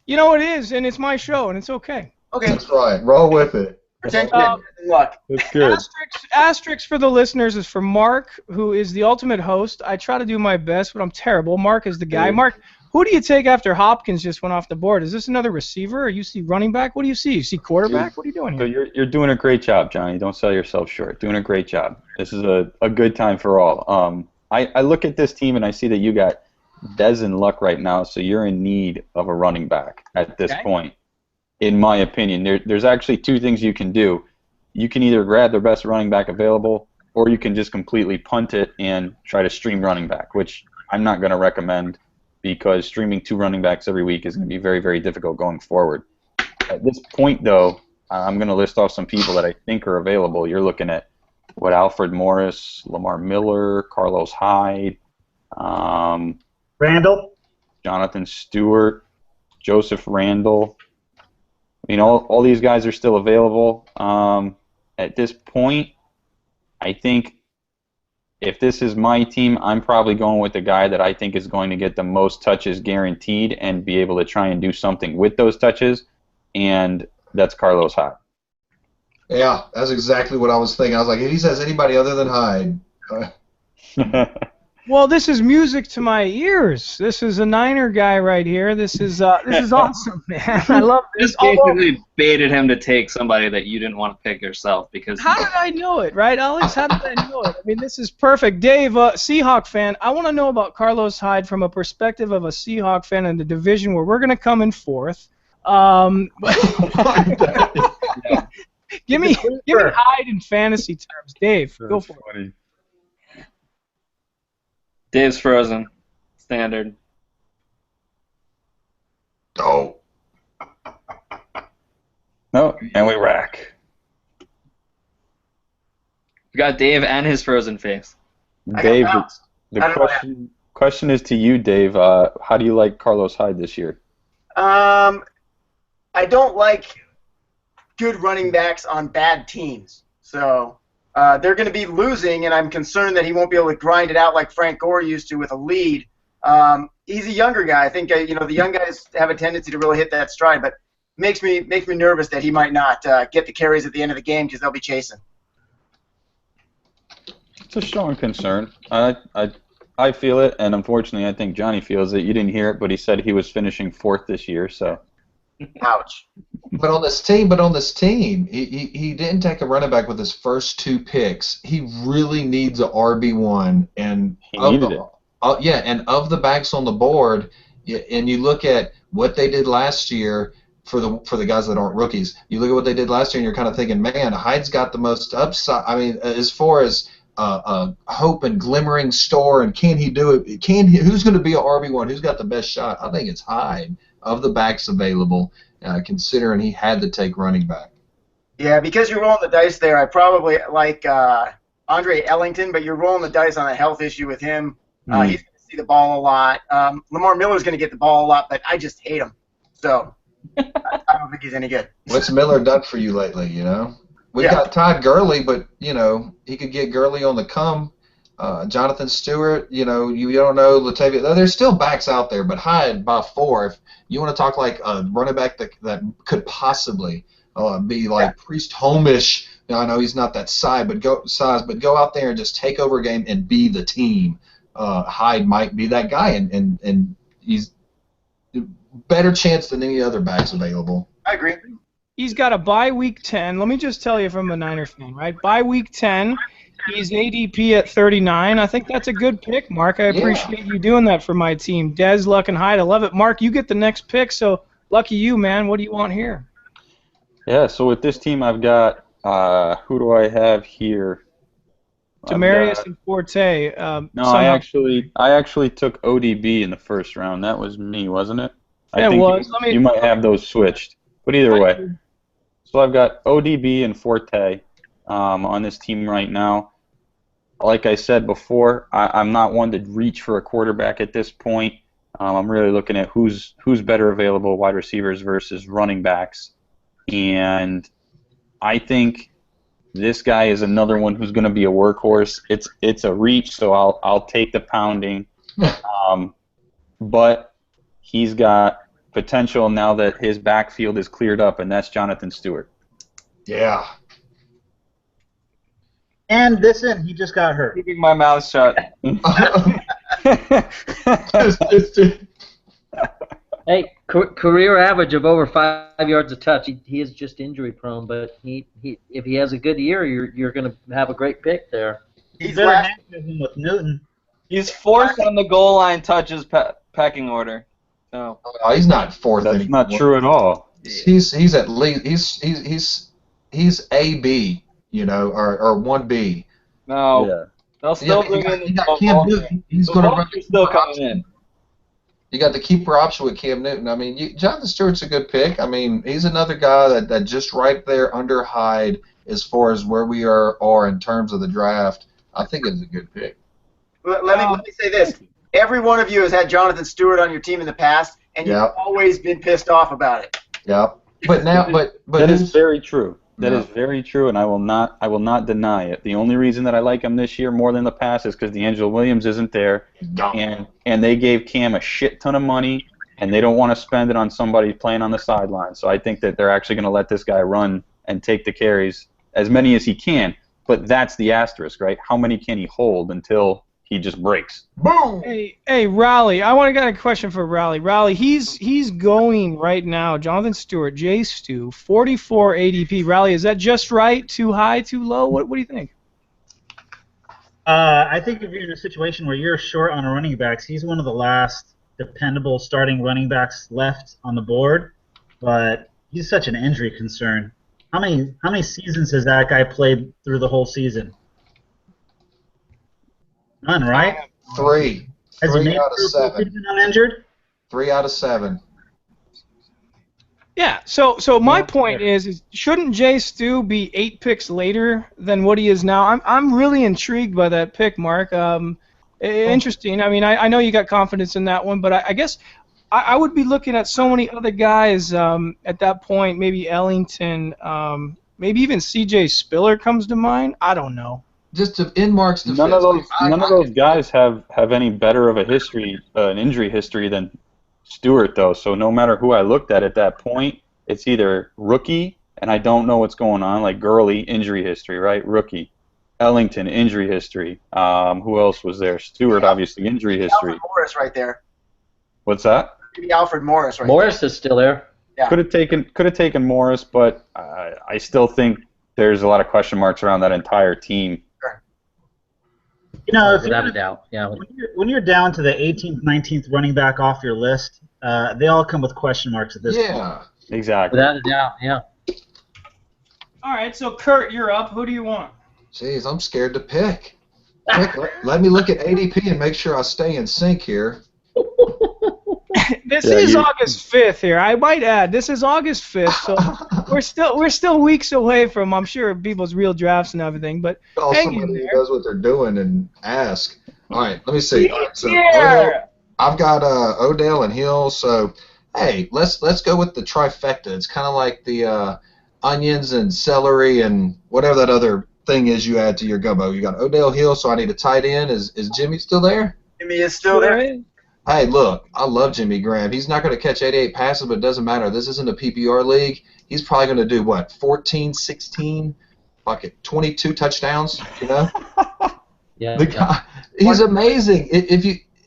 You know it is, and it's my show, and it's okay. Okay. That's right. Roll with it. Pretend you had luck. That's good. Asterisk for the listeners is for Mark, who is the ultimate host. I try to do my best, but I'm terrible. Mark is the guy. Mark, who do you take after Hopkins just went off the board? Is this another receiver, or you see running back? What do you see? You see quarterback? What are you doing So here? you're doing a great job, Johnny. Don't sell yourself short. Doing a great job. This is a good time for all. I look at this team and I see that you got Dez and Luck right now, so you're in need of a running back at this point. In my opinion, there's actually two things you can do. You can either grab the best running back available, or you can just completely punt it and try to stream running back, which I'm not going to recommend because streaming 2 running backs every week is going to be very, very difficult going forward. At this point, though, I'm going to list off some people that I think are available. You're looking at Alfred Morris, Lamar Miller, Carlos Hyde, Randall? Jonathan Stewart, Joseph Randall. All these guys are still available. At this point, I think if this is my team, I'm probably going with the guy that I think is going to get the most touches guaranteed and be able to try and do something with those touches, and that's Carlos Hyde. Yeah, that's exactly what I was thinking. I was like, if he says anybody other than Hyde. Well, this is music to my ears. This is a Niner guy right here. This is awesome, man. I love this. Just basically baited him to take somebody that you didn't want to pick yourself because. How did I know it, right, Alex? How did I know it? I mean, this is perfect. Dave, Seahawk fan, I want to know about Carlos Hyde from a perspective of a Seahawk fan in the division where we're going to come in fourth. Give me Hyde in fantasy terms. Dave, go for it. Dave's frozen. Standard. Oh. No, and we rack. We got Dave and his frozen face. Dave, the question is to you, Dave. How do you like Carlos Hyde this year? I don't like good running backs on bad teams. So they're going to be losing, and I'm concerned that he won't be able to grind it out like Frank Gore used to with a lead. He's a younger guy. I think the young guys have a tendency to really hit that stride, but makes me nervous that he might not get the carries at the end of the game because they'll be chasing. It's a strong concern. I feel it, and unfortunately, I think Johnny feels it. You didn't hear it, but he said he was finishing fourth this year. So. Ouch. But on this team, he didn't take a running back with his first 2 picks. He really needs an RB1, and he needed it. And of the backs on the board, and you look at what they did last year for the guys that aren't rookies. You look at what they did last year, and you're kind of thinking, man, Hyde's got the most upside. I mean, as far as hope and glimmering star, and can he do it? Who's going to be an RB1? Who's got the best shot? I think it's Hyde of the backs available, considering he had to take running back. Yeah, because you're rolling the dice there, I probably like Andre Ellington, but you're rolling the dice on a health issue with him. He's going to see the ball a lot. Lamar Miller's going to get the ball a lot, but I just hate him. So I don't think he's any good. What's Miller done for you lately, We've got Todd Gurley, but, he could get Gurley on the come. Jonathan Stewart, you don't know Latavia. There's still backs out there, but Hyde by 4. If you want to talk like a running back that could possibly be like Priest Holmish. I know he's not that size, but go out there and just take over a game and be the team. Hyde might be that guy, and he's better chance than any other backs available. I agree. He's got a bye week 10. Let me just tell you from a Niner fan, right? Bye week 10. He's ADP at 39. I think that's a good pick, Mark. I appreciate you doing that for my team. Dez, Luck, and Hyde. I love it. Mark, you get the next pick, so lucky you, man. What do you want here? Yeah, so with this team, I've got who do I have here? Demarius and Forte. No, I actually took ODB in the first round. That was me, wasn't it? I think you might have those switched. But either way. So I've got ODB and Forte on this team right now. Like I said before, I'm not one to reach for a quarterback at this point. I'm really looking at who's better available, wide receivers versus running backs. And I think this guy is another one who's going to be a workhorse. It's a reach, so I'll take the pounding. But he's got potential now that his backfield is cleared up, and that's Jonathan Stewart. Yeah. And listen, he just got hurt. Keeping my mouth shut. Hey, career average of over 5 yards a touch. He is just injury prone, but if he has a good year, you're going to have a great pick there. He's better him with Newton. He's fourth on the goal line touches pecking order. So. Oh, he's not fourth. That's not true at all. He's at least he's AB, or 1B. No. Yeah. They'll still bring in Cam Newton. He's going to run. Still coming in. You got the keeper option with Cam Newton. I mean, Jonathan Stewart's a good pick. I mean, he's another guy that just right there under Hyde as far as where we are in terms of the draft. I think it's a good pick. Let me say this. Every one of you has had Jonathan Stewart on your team in the past, and you've always been pissed off about it. Yeah. But now, but that is very true. That is very true, and I will not deny it. The only reason that I like him this year more than the past is because D'Angelo Williams isn't there, and they gave Cam a shit ton of money, and they don't want to spend it on somebody playing on the sideline. So I think that they're actually going to let this guy run and take the carries, as many as he can. But that's the asterisk, right? How many can he hold until he just breaks. Boom! Hey, Raleigh. I want to get a question for Raleigh. Raleigh, he's going right now. Jonathan Stewart, J. Stu, 44 ADP. Raleigh, is that just right? Too high? Too low? What do you think? I think if you're in a situation where you're short on running backs, he's one of the last dependable starting running backs left on the board. But he's such an injury concern. How many seasons has that guy played through the whole season? None, right? 3. Has he 3 made out of it through 7. season uninjured? 3 out of 7. Yeah. So my point is shouldn't J. Stu be 8 picks later than what he is now? I'm really intrigued by that pick, Mark. Interesting. I mean, I know you got confidence in that one, but I guess I would be looking at so many other guys at that point. Maybe Ellington, maybe even C.J. Spiller comes to mind. I don't know. Just to, in Mark's defense, None of those guys have any better of a history, an injury history than Stewart, though. So no matter who I looked at that point, it's either rookie, and I don't know what's going on, like Gurley, injury history, right? Rookie. Ellington, injury history. Who else was there? Stewart, obviously, injury history. Alfred Morris right there. What's that? Maybe Alfred Morris right Morris is still there. Yeah. Could have taken Morris, but I still think there's a lot of question marks around that entire team. You know, if Without you're, a doubt. Yeah. when you're down to the 18th, 19th running back off your list, they all come with question marks at this point. Yeah. Exactly. Without a doubt. Yeah. All right. So Kurt, you're up. Who do you want? Jeez, I'm scared to pick. Let me look at ADP and make sure I stay in sync here. This Yeah, is you- August 5th here. I might add, this is August 5th, so we're still weeks away from, I'm sure, people's real drafts and everything. But Call hang in somebody who there. knows what they're doing and ask. All right, let me see. All right, so Yeah. I've got Odell and Hill. So hey, let's go with the trifecta. It's kind of like the onions and celery and whatever that other thing is you add to your gumbo. You got Odell, Hill. So I need a tight end. Is Jimmy still there? Jimmy is still there. Hey, look, I love Jimmy Graham. He's not going to catch 88 passes, but it doesn't matter. This isn't a PPR league. He's probably going to do, what, 14, 16, fuck it, 22 touchdowns, you know? Yeah. The guy, he's amazing.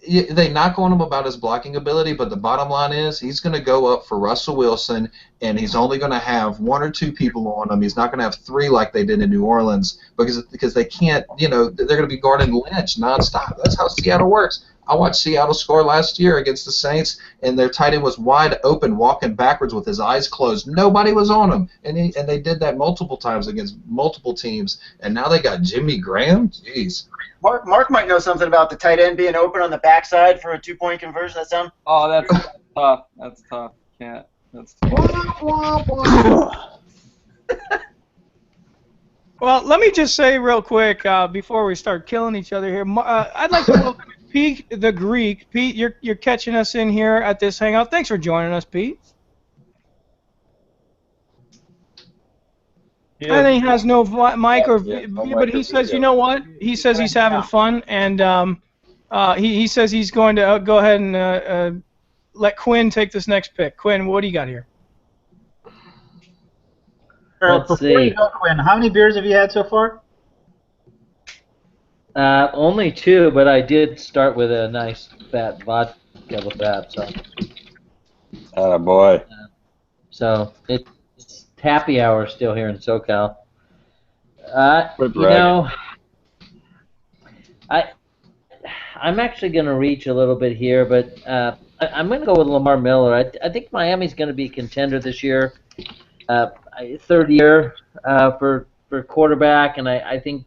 They knock on him about his blocking ability, but the bottom line is he's going to go up for Russell Wilson, and he's only going to have 1 or 2 people on him. He's not going to have 3 like they did in New Orleans because they can't, they're going to be guarding Lynch nonstop. That's how Seattle works. I watched Seattle score last year against the Saints, and their tight end was wide open, walking backwards with his eyes closed. Nobody was on him, and they did that multiple times against multiple teams. And now they got Jimmy Graham. Jeez. Mark might know something about the tight end being open on the backside for a 2-point conversion. That sound? Oh, that's tough. That's tough. Can't. That's tough. Well, let me just say real quick before we start killing each other here. I'd like to welcome Pete the Greek. Pete, you're catching us in here at this hangout. Thanks for joining us, Pete. I think he has no mic or, but he says, you know what? He says he's having fun, and he says he's going to go ahead and let Quinn take this next pick. Quinn, what do you got here? Let's Before see. you go, Quinn, how many beers have you had so far? Only 2, but I did start with a nice fat vodka with that. Boy. So it's happy hour still here in SoCal. Quit You bragging. know, I'm actually going to reach a little bit here, but I'm going to go with Lamar Miller. I think Miami's going to be a contender this year. Third year for quarterback, and I think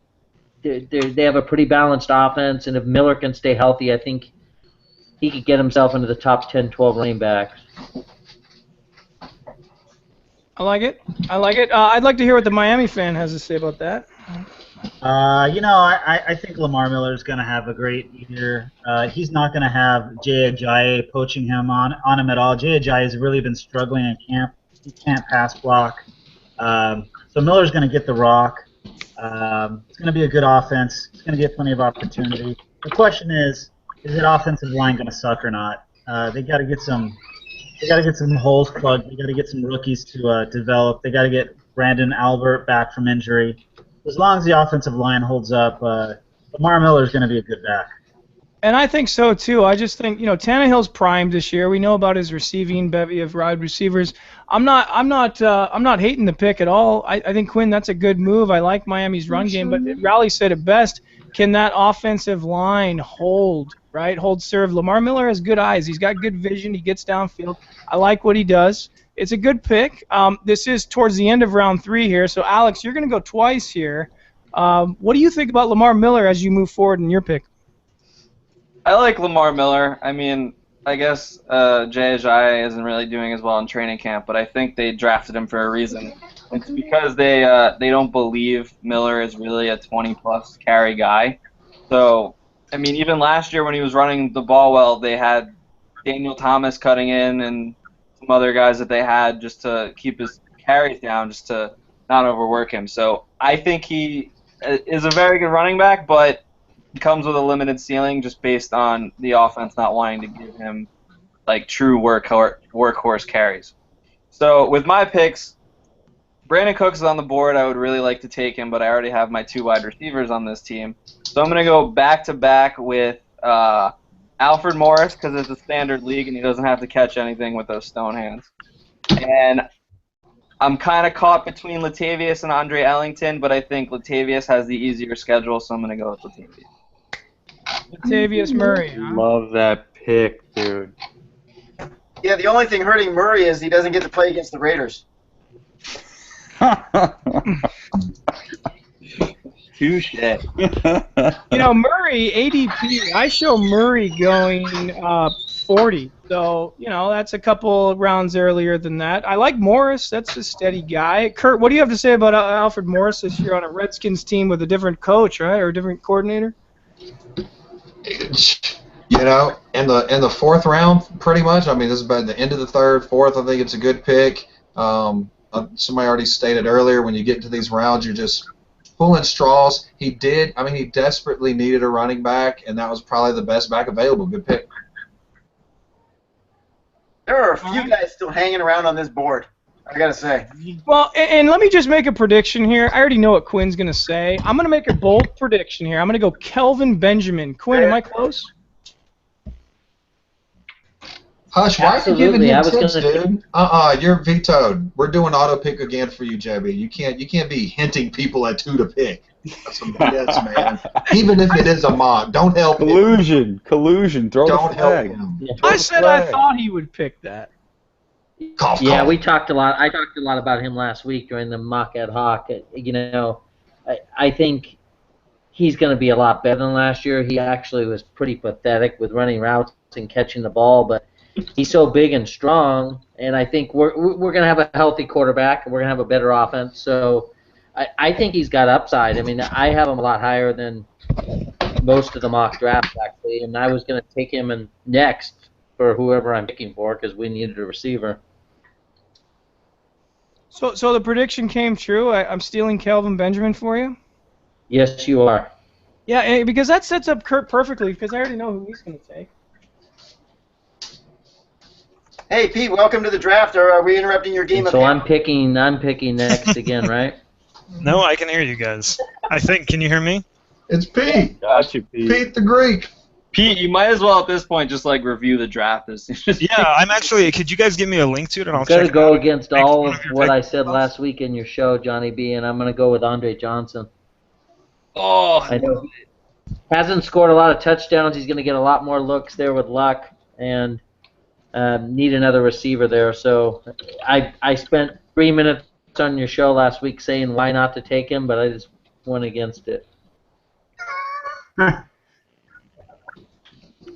they have a pretty balanced offense, and if Miller can stay healthy, I think he could get himself into the top 10, 12 running backs. I like it. I'd like to hear what the Miami fan has to say about that. I think Lamar Miller is going to have a great year. He's not going to have Jay Ajayi poaching him on him at all. Jay Ajayi has really been struggling in camp. He can't pass block. So Miller's going to get the rock. It's going to be a good offense. It's going to get plenty of opportunity. The question is that offensive line going to suck or not? They got to get some. They got to get some holes plugged. They got to get some rookies to develop. They got to get Brandon Albert back from injury. As long as the offensive line holds up, Lamar Miller is going to be a good back. And I think so too. I just think Tannehill's primed this year. We know about his receiving bevy of wide receivers. I'm not hating the pick at all. I think Quinn, that's a good move. I like Miami's run game, but Rowley said it best. Can that offensive line hold serve? Lamar Miller has good eyes. He's got good vision. He gets downfield. I like what he does. It's a good pick. This is towards the end of round 3 here. So Alex, you're going to go twice here. What do you think about Lamar Miller as you move forward in your pick? I like Lamar Miller. I mean, I guess Jay Ajayi isn't really doing as well in training camp, but I think they drafted him for a reason. It's because they don't believe Miller is really a 20-plus carry guy. So, I mean, even last year when he was running the ball well, they had Daniel Thomas cutting in and some other guys that they had just to keep his carries down, just to not overwork him. So I think he is a very good running back, but comes with a limited ceiling just based on the offense not wanting to give him like true workhorse carries. So with my picks, Brandon Cooks is on the board. I would really like to take him, but I already have my 2 wide receivers on this team. So I'm going to go back-to-back with Alfred Morris because it's a standard league and he doesn't have to catch anything with those stone hands. And I'm kind of caught between Latavius and Andre Ellington, but I think Latavius has the easier schedule, so I'm going to go with Latavius. Latavius Murray. Huh? Love that pick, dude. Yeah, the only thing hurting Murray is he doesn't get to play against the Raiders. Touche. Murray, ADP, I show Murray going 40. So, that's a couple rounds earlier than that. I like Morris. That's a steady guy. Kurt, what do you have to say about Alfred Morris this year on a Redskins team with a different coach, right, or a different coordinator? In the 4th round, pretty much. I mean, this is about the end of the 3rd, 4th. I think it's a good pick. Somebody already stated earlier, when you get into these rounds, you're just pulling straws. He desperately needed a running back, and that was probably the best back available. Good pick. There are a few guys still hanging around on this board, I got to say. Well, and let me just make a prediction here. I already know what Quinn's going to say. I'm going to make a bold prediction here. I'm going to go Kelvin Benjamin. Quinn, am I close? Hush, why are you giving Absolutely, him tips, dude? You're vetoed. We're doing auto pick again for you, JB. You can't be hinting people at 2 to pick. That's some BS, man. Even if it is a mock, don't help him. Collusion. Throw Don't the flag. help him. I said I thought he would pick that. Cough, Yeah, cough. we talked a lot. I talked a lot about him last week during the mock ad hoc. I think he's going to be a lot better than last year. He actually was pretty pathetic with running routes and catching the ball, but he's so big and strong, and I think we're going to have a healthy quarterback, and we're going to have a better offense. So I think he's got upside. I mean, I have him a lot higher than most of the mock drafts, actually, and I was going to take him next for whoever I'm picking for because we needed a receiver. So the prediction came true. I'm stealing Kelvin Benjamin for you? Yes, you are. Yeah, because that sets up Kurt perfectly because I already know who he's going to take. Hey, Pete, welcome to the draft. Are we interrupting your game? So I'm picking next again, right? No, I can hear you guys. I think. Can you hear me? It's Pete. Got you, Pete. Pete the Greek. Pete, you might as well at this point just review the draft. Yeah, I'm actually. Could you guys give me a link to it and I'll I'm going check to go it out? against Make all one of your what I picks. said last week in your show, Johnny B, and I'm going to go with Andre Johnson. Oh, I know he hasn't scored a lot of touchdowns. He's going to get a lot more looks there with Luck, and need another receiver there. So I spent 3 minutes on your show last week saying why not to take him, but I just went against it.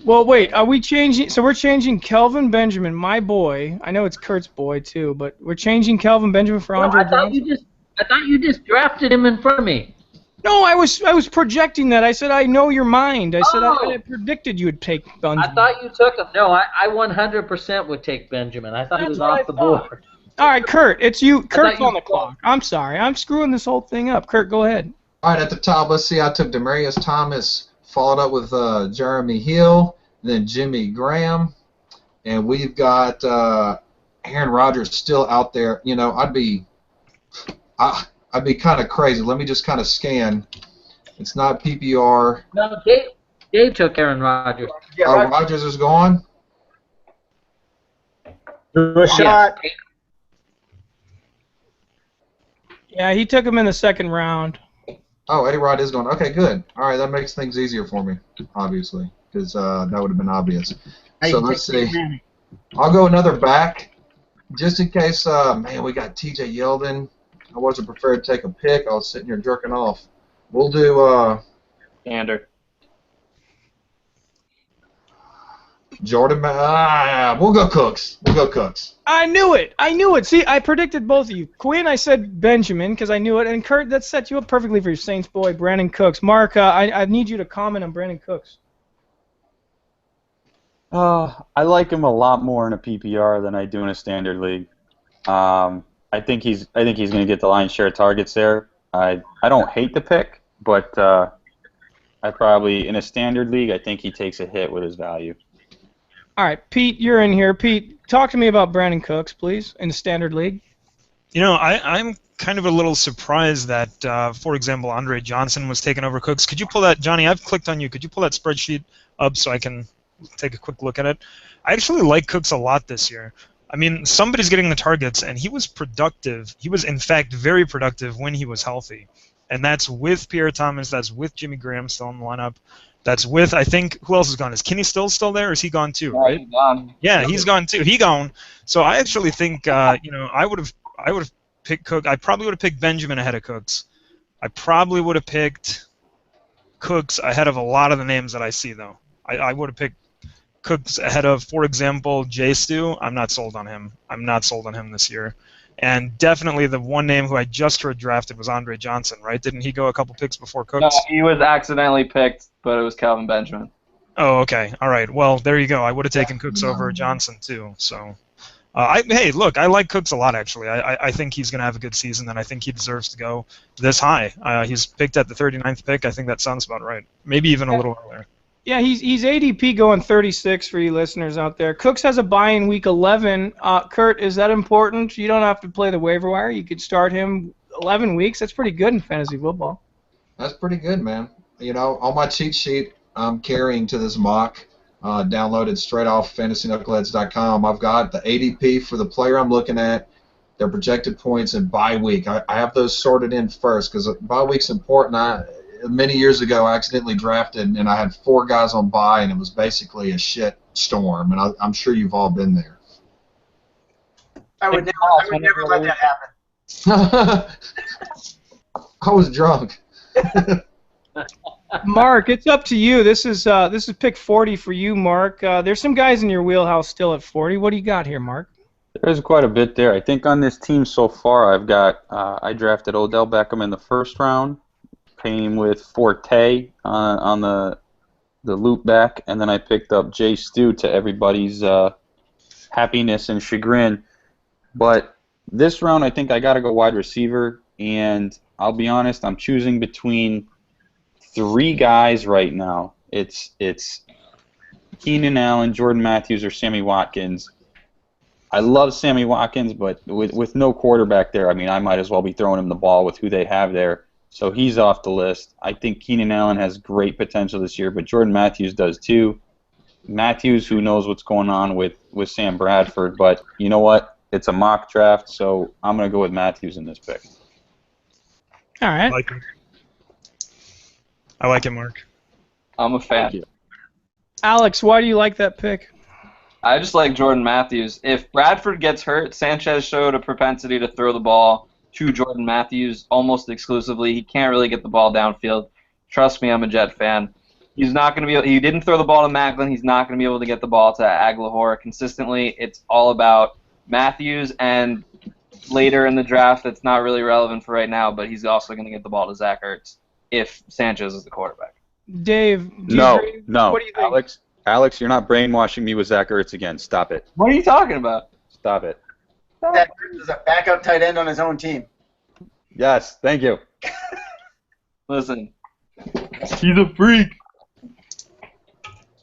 Well, wait, are we changing? So we're changing Kelvin Benjamin, my boy. I know it's Kurt's boy too, but we're changing Kelvin Benjamin for Andre Johnson. I thought you just drafted him in front of me. No, I was projecting that. I said I know your mind. I said I predicted you would take Benjamin. I thought you took him. No, I 100% would take Benjamin. I thought he was off the board. All right, Kurt, it's you. Kurt's you- on the clock. I'm sorry. I'm screwing this whole thing up. Kurt, go ahead. All right, at the top, let's see. I took Demarius Thomas, followed up with Jeremy Hill, then Jimmy Graham, and we've got Aaron Rodgers still out there. You know, I'd be kind of crazy. Let me just kind of scan. It's not PPR. No, Dave took Aaron Rodgers. Yeah, Rodgers is gone. Do a shot. Yeah, he took him in the second round. Oh, Eddie Rod is gone. Okay, good. All right, that makes things easier for me, obviously, because that would have been obvious. So let's see. I'll go another back, just in case. Man, we got T.J. Yeldon. I wasn't prepared to take a pick. I was sitting here jerking off. We'll do Ander. Jordan. We'll go Cooks. We'll go Cooks. I knew it. I knew it. See, I predicted both of you. Quinn, I said Benjamin because I knew it, and Kurt, that set you up perfectly for your Saints boy, Brandon Cooks. Mark, I need you to comment on Brandon Cooks. I like him a lot more in a PPR than I do in a standard league. I think he's going to get the lion's share of targets there. I don't hate the pick, but I probably in a standard league I think he takes a hit with his value. All right, Pete, you're in here. Pete, talk to me about Brandon Cooks, please, in the standard league. You know, I'm kind of a little surprised that, for example, Andre Johnson was taking over Cooks. Could you pull that, Johnny? I've clicked on you. Could you pull that spreadsheet up so I can take a quick look at it? I actually like Cooks a lot this year. I mean, somebody's getting the targets, and he was productive. He was, in fact, very productive when he was healthy. And that's with Pierre Thomas. That's with Jimmy Graham still in the lineup. That's with, I think, who else is gone? Is Kenny still there, or is he gone too, right? He's gone. Yeah, he's gone too. He gone. So I actually think, you know, I would have picked Cook. I probably would have picked Benjamin ahead of Cooks. I probably would have picked Cooks ahead of a lot of the names that I see, though. I would have picked Cooks ahead of, for example, Jay Stu. I'm not sold on him. I'm not sold on him this year. And definitely the one name who I just heard drafted was Andre Johnson, right? Didn't he go a couple picks before Cooks? No, he was accidentally picked, but it was Calvin Benjamin. Oh, okay. All right. Well, there you go. I would have taken Cooks over Johnson, too. So, hey, look, I like Cooks a lot, actually. I think he's going to have a good season, and I think he deserves to go this high. He's picked at the 39th pick. I think that sounds about right. Maybe even a little earlier. Yeah, he's ADP going 36 for you listeners out there. Cooks has a bye in week 11. Kurt, is that important? You don't have to play the waiver wire. You could start him 11 weeks. That's pretty good in fantasy football. That's pretty good, man. You know, on my cheat sheet I'm carrying to this mock, downloaded straight off fantasyknuckleheads.com, I've got the ADP for the player I'm looking at, their projected points, and bye week. I have those sorted in first because bye week's important. Many years ago, I accidentally drafted, and I had 4 guys on bye, and it was basically a shit storm. And I'm sure you've all been there. I would never let that happen. I was drunk. Mark, it's up to you. This is pick 40 for you, Mark. There's some guys in your wheelhouse still at 40. What do you got here, Mark? There's quite a bit there. I think on this team so far, I've got I drafted Odell Beckham in the first round. Came with Forte on the loop back, and then I picked up Jay Stu to everybody's happiness and chagrin. But this round, I think I got to go wide receiver, and I'll be honest, I'm choosing between 3 guys right now. It's Keenan Allen, Jordan Matthews, or Sammy Watkins. I love Sammy Watkins, but with no quarterback there, I mean, I might as well be throwing him the ball with who they have there. So he's off the list. I think Keenan Allen has great potential this year, but Jordan Matthews does too. Matthews, who knows what's going on with Sam Bradford, but you know what? It's a mock draft, so I'm going to go with Matthews in this pick. All right. I like it, Mark. I'm a fan. Thank you. Alex, why do you like that pick? I just like Jordan Matthews. If Bradford gets hurt, Sanchez showed a propensity to throw the ball to Jordan Matthews almost exclusively. He can't really get the ball downfield. Trust me, I'm a Jet fan. He's not going to be able, he didn't throw the ball to Macklin. He's not going to be able to get the ball to Aguilar consistently. It's all about Matthews, and later in the draft, that's not really relevant for right now, but he's also going to get the ball to Zach Ertz if Sanchez is the quarterback. Dave, No. What do you think? Alex, you're not brainwashing me with Zach Ertz again. Stop it. What are you talking about? Stop it. That is a backup tight end on his own team. Yes, thank you. Listen, he's a freak.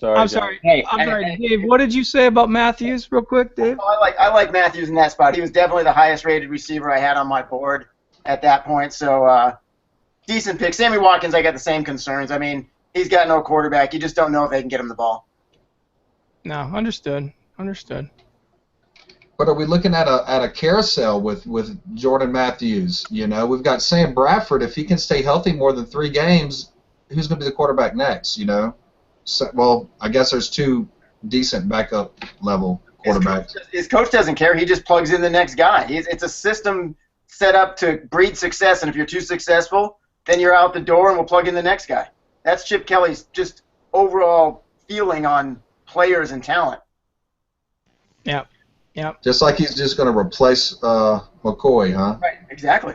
Sorry, I'm John. sorry. Hey, I'm sorry, Dave. What did you say about Matthews, real quick, Dave? I like Matthews in that spot. He was definitely the highest rated receiver I had on my board at that point. So decent pick. Sammy Watkins, I got the same concerns. I mean, He's got no quarterback. You just don't know if they can get him the ball. No, understood. But are we looking at a carousel with Jordan Matthews? You know, we've got Sam Bradford. If he can stay healthy more than 3 games, who's going to be the quarterback next? You know, so, well, I guess there's 2 decent backup level quarterbacks. His coach doesn't care. He just plugs in the next guy. It's a system set up to breed success, and if you're too successful, then you're out the door, and we'll plug in the next guy. That's Chip Kelly's just overall feeling on players and talent. Yeah. Just like he's just going to replace McCoy, huh? Right, exactly.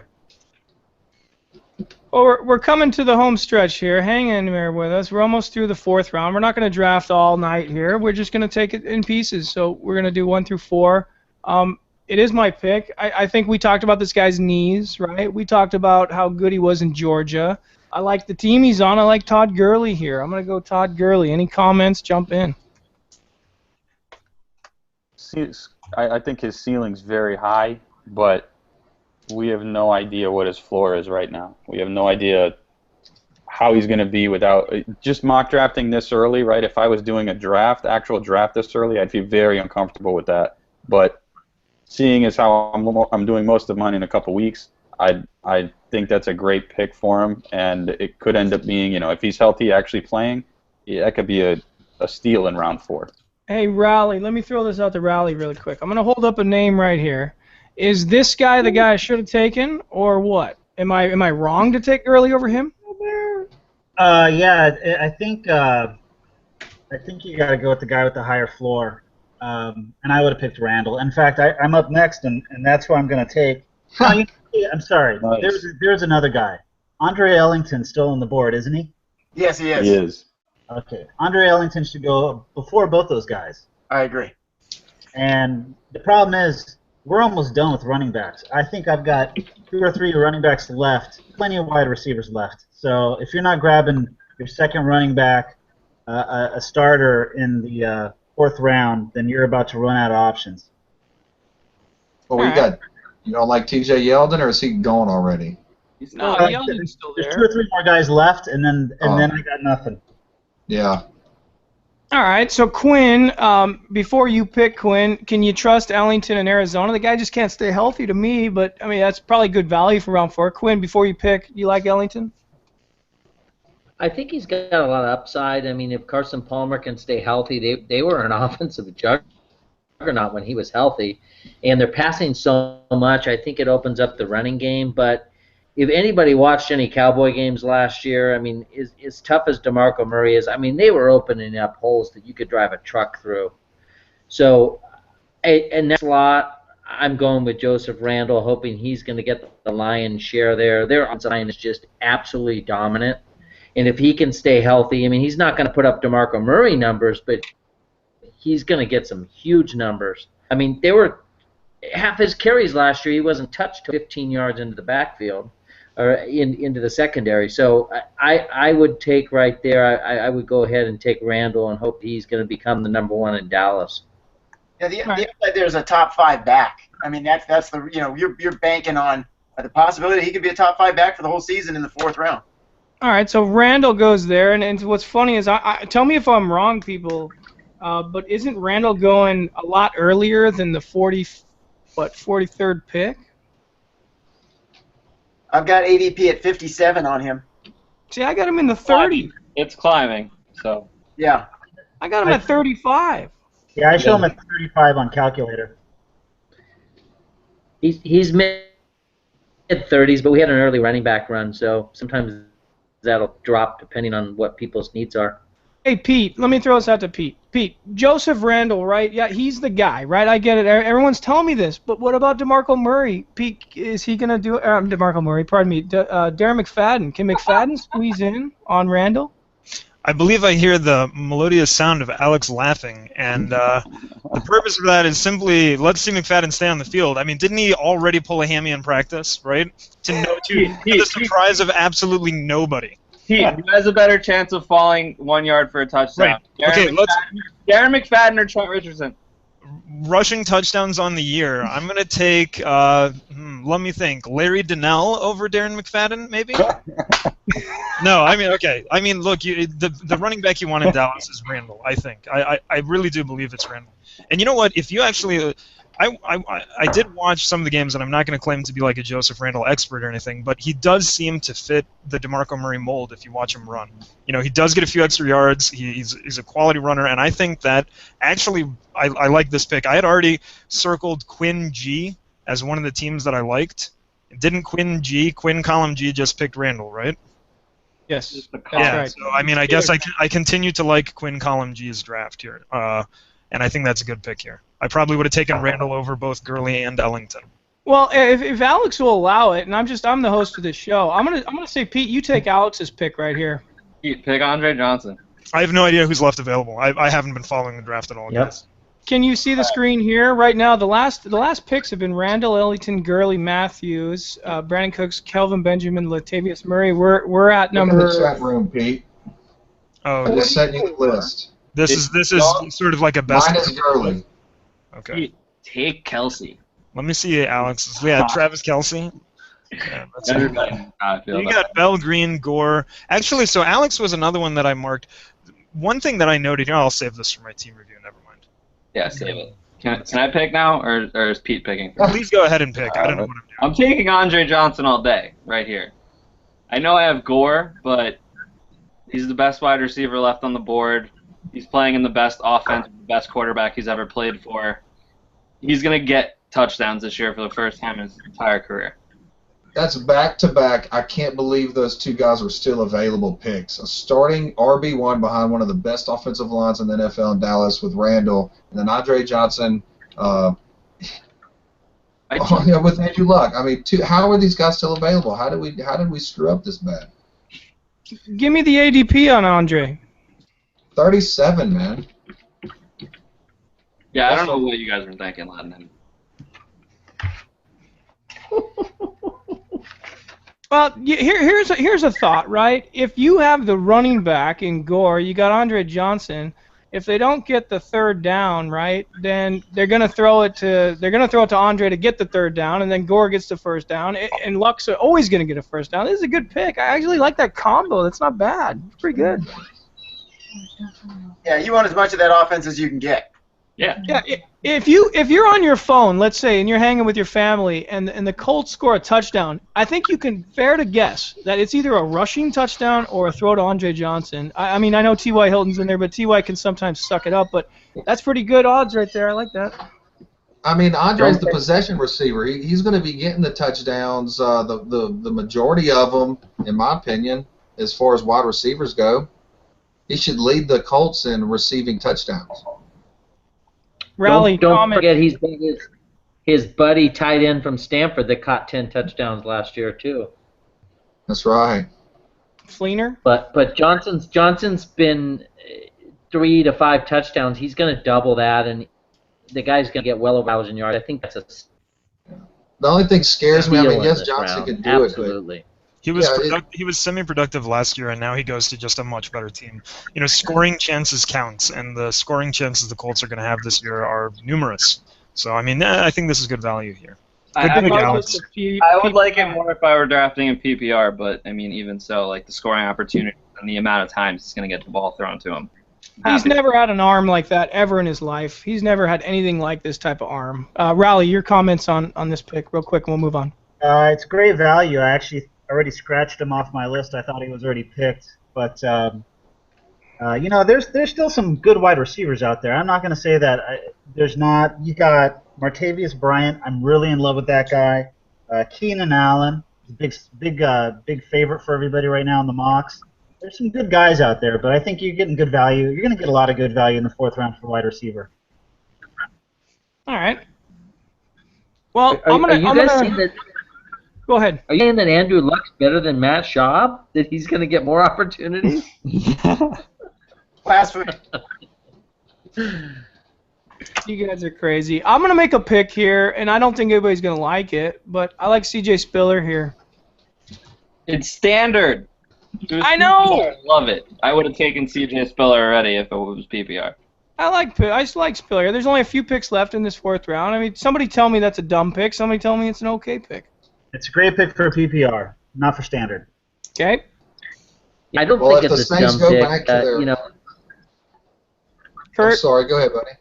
Well, we're coming to the home stretch here. Hang in there with us. We're almost through the 4th round. We're not going to draft all night here. We're just going to take it in pieces. So we're going to do 1 through 4. It is my pick. I think we talked about this guy's knees, right? We talked about how good he was in Georgia. I like the team he's on. I like Todd Gurley here. I'm going to go Todd Gurley. Any comments? Jump in. I think his ceiling's very high, but we have no idea what his floor is right now. We have no idea how he's going to be without just mock drafting this early, right? If I was doing a actual draft this early, I'd be very uncomfortable with that. But seeing as how I'm doing most of mine in a couple weeks, I think that's a great pick for him, and it could end up being, you know, if he's healthy actually playing, that could be a steal in round 4. Hey, Raleigh, let me throw this out to Raleigh really quick. I'm going to hold up a name right here. Is this guy the guy I should have taken, or what? Am I wrong to take Gurley over him? Yeah, I think you got to go with the guy with the higher floor. And I would have picked Randall. In fact, I'm up next, and that's who I'm going to take. No, I'm sorry. Nice. There's another guy. Andre Ellington's still on the board, isn't he? Yes, he is. He is. Okay. Andre Ellington should go before both those guys. I agree. And the problem is, we're almost done with running backs. I think I've got 2 or 3 running backs left, plenty of wide receivers left. So if you're not grabbing your second running back, a starter in the 4th round, then you're about to run out of options. Well, you don't like TJ Yeldon, or is he gone already? No, Yeldon's still There's there. 2 or 3 more guys left, and then I got nothing. Yeah. All right, so Quinn, before you pick Quinn, can you trust Ellington in Arizona? The guy just can't stay healthy to me, but, I mean, that's probably good value for round 4. Quinn, before you pick, you like Ellington? I think he's got a lot of upside. I mean, if Carson Palmer can stay healthy, they were an offensive juggernaut when he was healthy, and they're passing so much. I think it opens up the running game, but if anybody watched any Cowboy games last year, I mean, as tough as DeMarco Murray is, I mean, they were opening up holes that you could drive a truck through. So, and that slot, I'm going with Joseph Randle, hoping he's going to get the lion's share there. Their line is just absolutely dominant. And if he can stay healthy, I mean, he's not going to put up DeMarco Murray numbers, but he's going to get some huge numbers. I mean, they were half his carries last year, he wasn't touched 15 yards into the backfield. Or into the secondary. So I would take right there, I would go ahead and take Randall and hope he's going to become the number 1 in Dallas. Yeah, the upside there's a top 5 back. I mean, that's the, you know, you're banking on the possibility he could be a top 5 back for the whole season in the 4th round. All right, so Randall goes there, and what's funny is, I tell me if I'm wrong, people, but isn't Randall going a lot earlier than the 43rd pick? I've got ADP at 57 on him. See, I got him in the 30s. It's climbing, so. Yeah. I got him at 35. Yeah, I show him at 35 on calculator. He's mid-30s, but we had an early running back run, so sometimes that'll drop depending on what people's needs are. Hey, Pete, let me throw this out to Pete. Pete, Joseph Randle, right? Yeah, he's the guy, right? I get it. Everyone's telling me this, but what about DeMarco Murray? Pete, is he going to do it? DeMarco Murray, pardon me. Darren McFadden. Can McFadden squeeze in on Randle? I believe I hear the melodious sound of Alex laughing, and the purpose of that is simply let's see McFadden stay on the field. I mean, didn't he already pull a hammy in practice, right? To the surprise of absolutely nobody. Who has a better chance of falling 1 yard for a touchdown? Right. Okay, Darren McFadden or Trent Richardson? rushing touchdowns on the year, I'm going to take, let me think, Larry Donnell over Darren McFadden, maybe? No, I mean, okay. I mean, look, the running back you want in Dallas is Randall, I think. I really do believe it's Randall. And you know what? If you actually... I did watch some of the games, and I'm not going to claim to be like a Joseph Randall expert or anything, but he does seem to fit the DeMarco Murray mold if you watch him run. You know, he does get a few extra yards. He's a quality runner, and I think that actually I like this pick. I had already circled Quinn G as one of the teams that I liked. Didn't Quinn Column G just picked Randall, right? Yes, that's Yeah, right. so I mean, I guess I continue to like Quinn Column G's draft here, and I think that's a good pick here. I probably would have taken Randall over both Gurley and Ellington. Well, if Alex will allow it, and I'm the host of this show, I'm gonna say, Pete, you take Alex's pick right here. Pete, pick Andre Johnson. I have no idea who's left available. I haven't been following the draft at all, Yep. guys. Can you see the screen here right now? The last picks have been Randall, Ellington, Gurley, Matthews, Brandon Cooks, Kelvin Benjamin, Latavius Murray. We're at Look in the number. chat room, Pete. Oh, I just sent you the list. this is sort of like a best. Mine is Gurley. Okay. Pete, take Kelsey. Let me see Alex's. Yeah, Travis Kelce. Yeah, that's Everybody knows how I feel You about got Bell, Green, Gore. Actually, so Alex was another one that I marked. One thing that I noted here, I'll save this for my team review. Never mind. Yeah, save it. Can I pick now, or is Pete picking? Please go ahead and pick. I don't know what I'm doing. I'm taking Andre Johnson all day, right here. I know I have Gore, but he's the best wide receiver left on the board. He's playing in the best offense, the best quarterback he's ever played for. He's going to get touchdowns this year for the first time in his entire career. That's back-to-back. I can't believe those two guys are still available picks. A starting RB1 behind one of the best offensive lines in the NFL in Dallas with Randall, and then Andre Johnson with Andrew Luck. I mean, how are these guys still available? How did we screw up this bad? Give me the ADP on Andre. 37, man. Yeah, I don't know what you guys were thinking, letting him. Well, here's a thought, right? If you have the running back in Gore, you got Andre Johnson. If they don't get the third down, right, then they're gonna throw it to Andre to get the third down, and then Gore gets the first down, and Luck's always gonna get a first down. This is a good pick. I actually like that combo. That's not bad. It's pretty good. Yeah, you want as much of that offense as you can get. Yeah. Yeah, if you're on your phone, let's say, and you're hanging with your family, and the Colts score a touchdown, I think you can fair to guess that it's either a rushing touchdown or a throw to Andre Johnson. I mean, I know T.Y. Hilton's in there, but T.Y. can sometimes suck it up. But that's pretty good odds right there. I like that. I mean, Andre's the possession receiver. He's going to be getting the touchdowns, the majority of them, in my opinion, as far as wide receivers go. He should lead the Colts in receiving touchdowns. Rally, don't comment. forget he's got his buddy tight end from Stanford that caught 10 touchdowns last year too. That's right. Fleener. But Johnson's been 3 to 5 touchdowns. He's going to double that, and the guy's going to get well over 1,000 yards. I think that's a The only thing scares me, I steal mean, in yes, this Johnson round. can do Absolutely. He was Yeah, he was semi-productive last year, and now he goes to just a much better team. You know, scoring chances counts, and the scoring chances the Colts are going to have this year are numerous. So, I mean, I think this is good value here. Good pick, Alex. I would like it more if I were drafting in PPR, but I mean, even so, like the scoring opportunity and the amount of times he's going to get the ball thrown to him. He's never had an arm like that ever in his life. He's never had anything like this type of arm. Rally, your comments on this pick real quick, and we'll move on. It's great value. I actually already scratched him off my list. I thought he was already picked, but you know, there's still some good wide receivers out there. I'm not going to say that there's not. You got Martavius Bryant. I'm really in love with that guy. Keenan Allen, big favorite for everybody right now in the mocks. There's some good guys out there, but I think you're getting good value. You're going to get a lot of good value in the 4th round for wide receiver. All right. Well, Are you guys saying that? Go ahead. Are you saying that Andrew Luck's better than Matt Schaub? That he's going to get more opportunities? Last week. You guys are crazy. I'm going to make a pick here, and I don't think anybody's going to like it, but I like C.J. Spiller here. It's standard. I know. I love it. I would have taken CJ Spiller already if it was PPR. I like Spiller. There's only a few picks left in this 4th round. I mean, somebody tell me that's a dumb pick. Somebody tell me it's an okay pick. It's a great pick for PPR, not for standard. Okay. I don't Well, think if the it's a Saints dumb go pick. back to their- You know, I'm Kurt. sorry. Go ahead, buddy.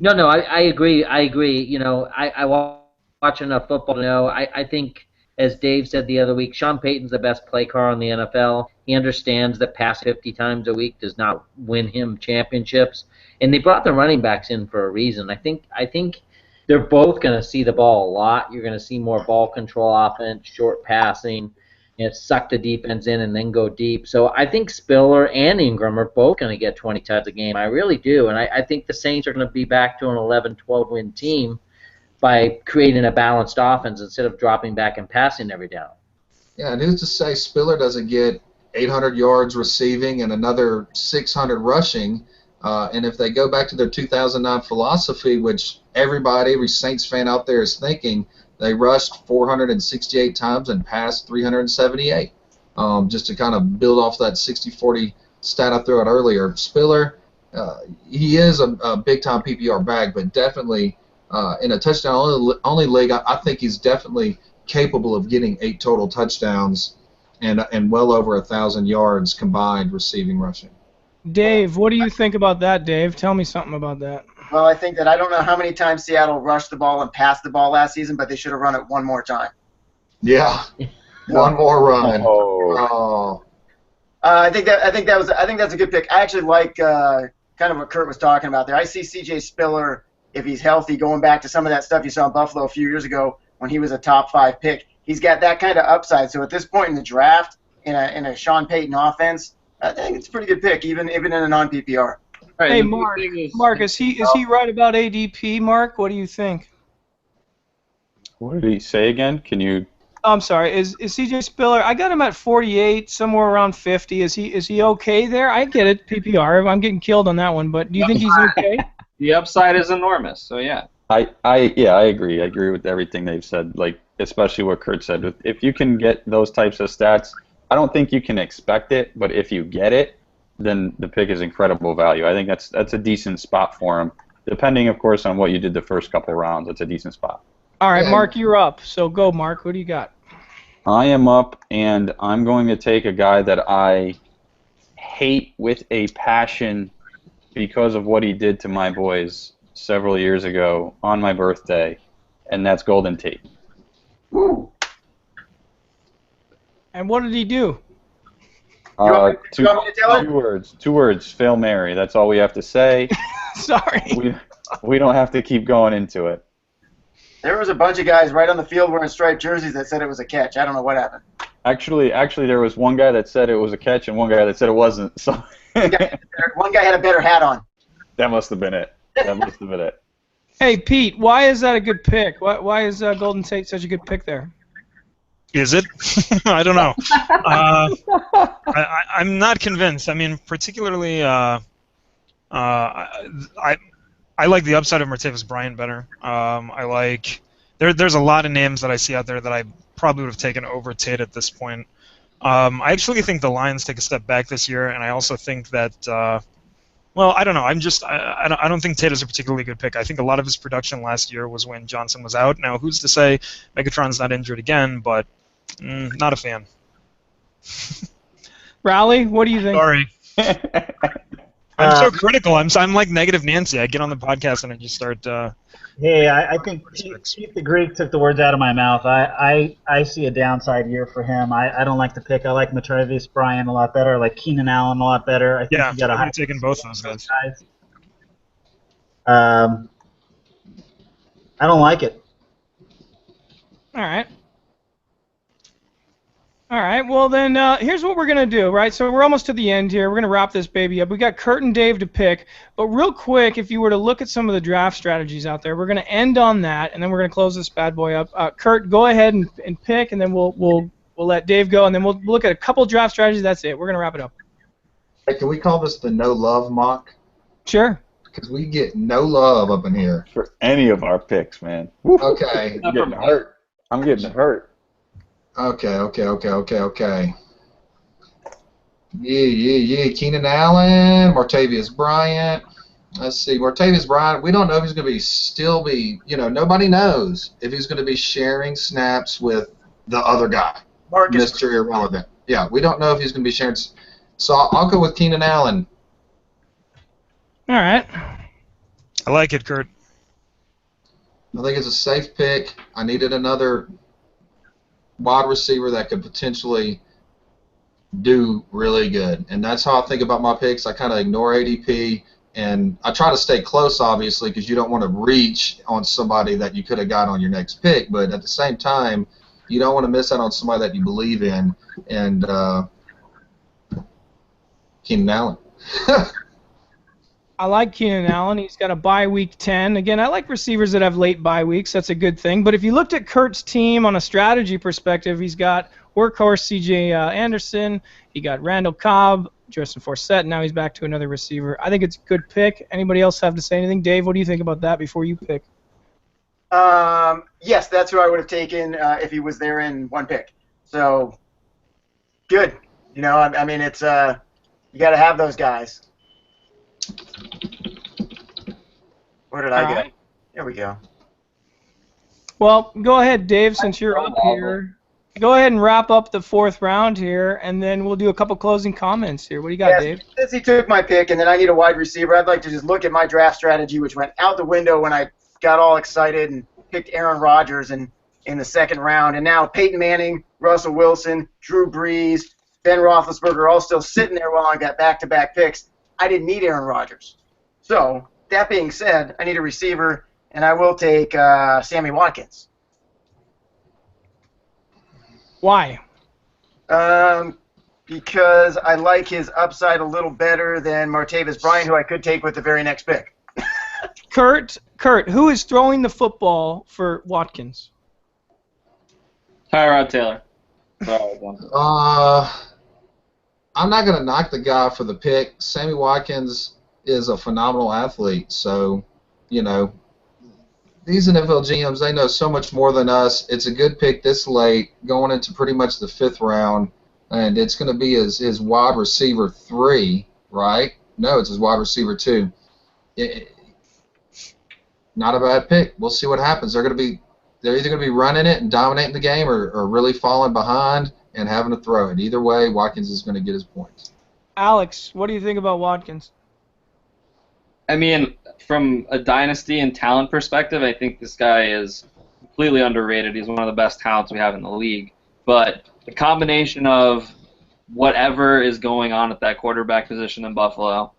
No, I agree. I agree. You know, I watch enough football to know. I think, as Dave said the other week, Sean Payton's the best play caller in the NFL. He understands that pass 50 times a week does not win him championships. And they brought the running backs in for a reason. I think they're both going to see the ball a lot. You're going to see more ball control offense, short passing, suck the defense in and then go deep. So I think Spiller and Ingram are both going to get 20 touches a game. I really do. And I think the Saints are going to be back to an 11-12 win team by creating a balanced offense instead of dropping back and passing every down. Yeah, and who's to say Spiller doesn't get 800 yards receiving and another 600 rushing? And if they go back to their 2009 philosophy, which every Saints fan out there is thinking, they rushed 468 times and passed 378. Just to kind of build off that 60-40 stat I threw out earlier. Spiller, he is a big-time PPR bag, but definitely in a touchdown-only league, I think he's definitely capable of getting 8 total touchdowns and well over 1,000 yards combined receiving rushing. Dave, what do you think about that, Dave? Tell me something about that. Well, I think that I don't know how many times Seattle rushed the ball and passed the ball last season, but they should have run it one more time. Yeah, one more run. Oh. I think that's a good pick. I actually like kind of what Kurt was talking about there. I see C.J. Spiller, if he's healthy, going back to some of that stuff you saw in Buffalo a few years ago when he was a top 5 pick. He's got that kind of upside. So at this point in the draft, in a Sean Payton offense, I think it's a pretty good pick, even in a non-PPR. Right, Hey, the Mark, thing is- Mark, is he right about ADP, Mark? What do you think? What did he say again? Can you? Oh, I'm sorry. Is C.J. Spiller? I got him at 48, somewhere around 50. Is he okay there? I get it, PPR. I'm getting killed on that one, but do you think he's okay? The upside is enormous, so yeah. I agree. I agree with everything they've said. Like, especially what Kurt said. If you can get those types of stats, I don't think you can expect it, but if you get it, then the pick is incredible value. I think that's a decent spot for him. Depending, of course, on what you did the first couple rounds, it's a decent spot. All right, Yeah. Mark, you're up. So go, Mark. Who do you got? I am up, and I'm going to take a guy that I hate with a passion because of what he did to my boys several years ago on my birthday, and that's Golden Tate. And what did he do? You want me to tell it? Two words, Fail Mary. That's all we have to say. Sorry. We don't have to keep going into it. There was a bunch of guys right on the field wearing striped jerseys that said it was a catch. I don't know what happened. Actually, there was one guy that said it was a catch and one guy that said it wasn't. So One guy had a better hat on. that must have been it. Hey, Pete, why is that a good pick? Why is Golden Tate such a good pick there? Is it? I don't know. I'm not convinced. I mean, particularly, I like the upside of Martavis Bryant better. I like there's a lot of names that I see out there that I probably would have taken over Tate at this point. I actually think the Lions take a step back this year, and I also think that. Well, I don't know. I don't think Tate is a particularly good pick. I think a lot of his production last year was when Johnson was out. Now, who's to say Megatron's not injured again? But not a fan. Rowley, what do you think? Sorry. I'm so critical. I'm like negative Nancy. I get on the podcast and I just start. Hey, I think Pete the Greek took the words out of my mouth. I see a downside year for him. I don't like the pick. I like Martavis Bryant a lot better. I like Keenan Allen a lot better. I think Yeah, he got a high I'm taking both those guys. I don't like it. All right. All right, well then, here's what we're going to do, right? So we're almost to the end here. We're going to wrap this baby up. We got Kurt and Dave to pick, but real quick, if you were to look at some of the draft strategies out there, we're going to end on that, and then we're going to close this bad boy up. Kurt, go ahead and pick, and then we'll let Dave go, and then we'll look at a couple draft strategies. That's it. We're going to wrap it up. Hey, can we call this the no love mock? Sure. Because we get no love up in here. For any of our picks, man. Okay. I'm getting hurt. Yeah. Keenan Allen, Martavius Bryant. Let's see, Martavius Bryant. We don't know if he's going to still be. Nobody knows if he's going to be sharing snaps with the other guy, Marcus. Mr. Irrelevant. Yeah, we don't know if he's going to be sharing. So I'll go with Keenan Allen. All right. I like it, Kurt. I think it's a safe pick. I needed another wide receiver that could potentially do really good, and that's how I think about my picks. I kind of ignore ADP, and I try to stay close, obviously, because you don't want to reach on somebody that you could have got on your next pick, but at the same time, you don't want to miss out on somebody that you believe in, and Keenan Allen. I like Keenan Allen. He's got a bye week 10. Again, I like receivers that have late bye weeks. That's a good thing. But if you looked at Kurt's team on a strategy perspective, he's got workhorse C.J. Anderson. He got Randall Cobb, Justin Forsett. Now he's back to another receiver. I think it's a good pick. Anybody else have to say anything? Dave, what do you think about that before you pick? Yes, that's who I would have taken if he was there in one pick. So, good. I mean, it's you got to have those guys. Where did I go? There we go. Well, go ahead, Dave, since you're up here. Go ahead and wrap up the fourth round here, and then we'll do a couple closing comments here. What do you got, Dave? Since he took my pick, and then I need a wide receiver, I'd like to just look at my draft strategy, which went out the window when I got all excited and picked Aaron Rodgers in the second round. And now Peyton Manning, Russell Wilson, Drew Brees, Ben Roethlisberger all still sitting there while I got back-to-back picks. I didn't need Aaron Rodgers. So, that being said, I need a receiver, and I will take Sammy Watkins. Why? Because I like his upside a little better than Martavis Bryant, who I could take with the very next pick. Kurt, who is throwing the football for Watkins? Tyrod Taylor. I'm not going to knock the guy for the pick. Sammy Watkins is a phenomenal athlete, so, these NFL GMs, they know so much more than us. It's a good pick this late, going into pretty much the fifth round, and it's going to be his wide receiver 3, right? No, it's his wide receiver 2. Not a bad pick. We'll see what happens. They're either going to be running it and dominating the game or really falling behind and having to throw it. Either way, Watkins is going to get his points. Alex, what do you think about Watkins? I mean, from a dynasty and talent perspective, I think this guy is completely underrated. He's one of the best talents we have in the league. But the combination of whatever is going on at that quarterback position in Buffalo,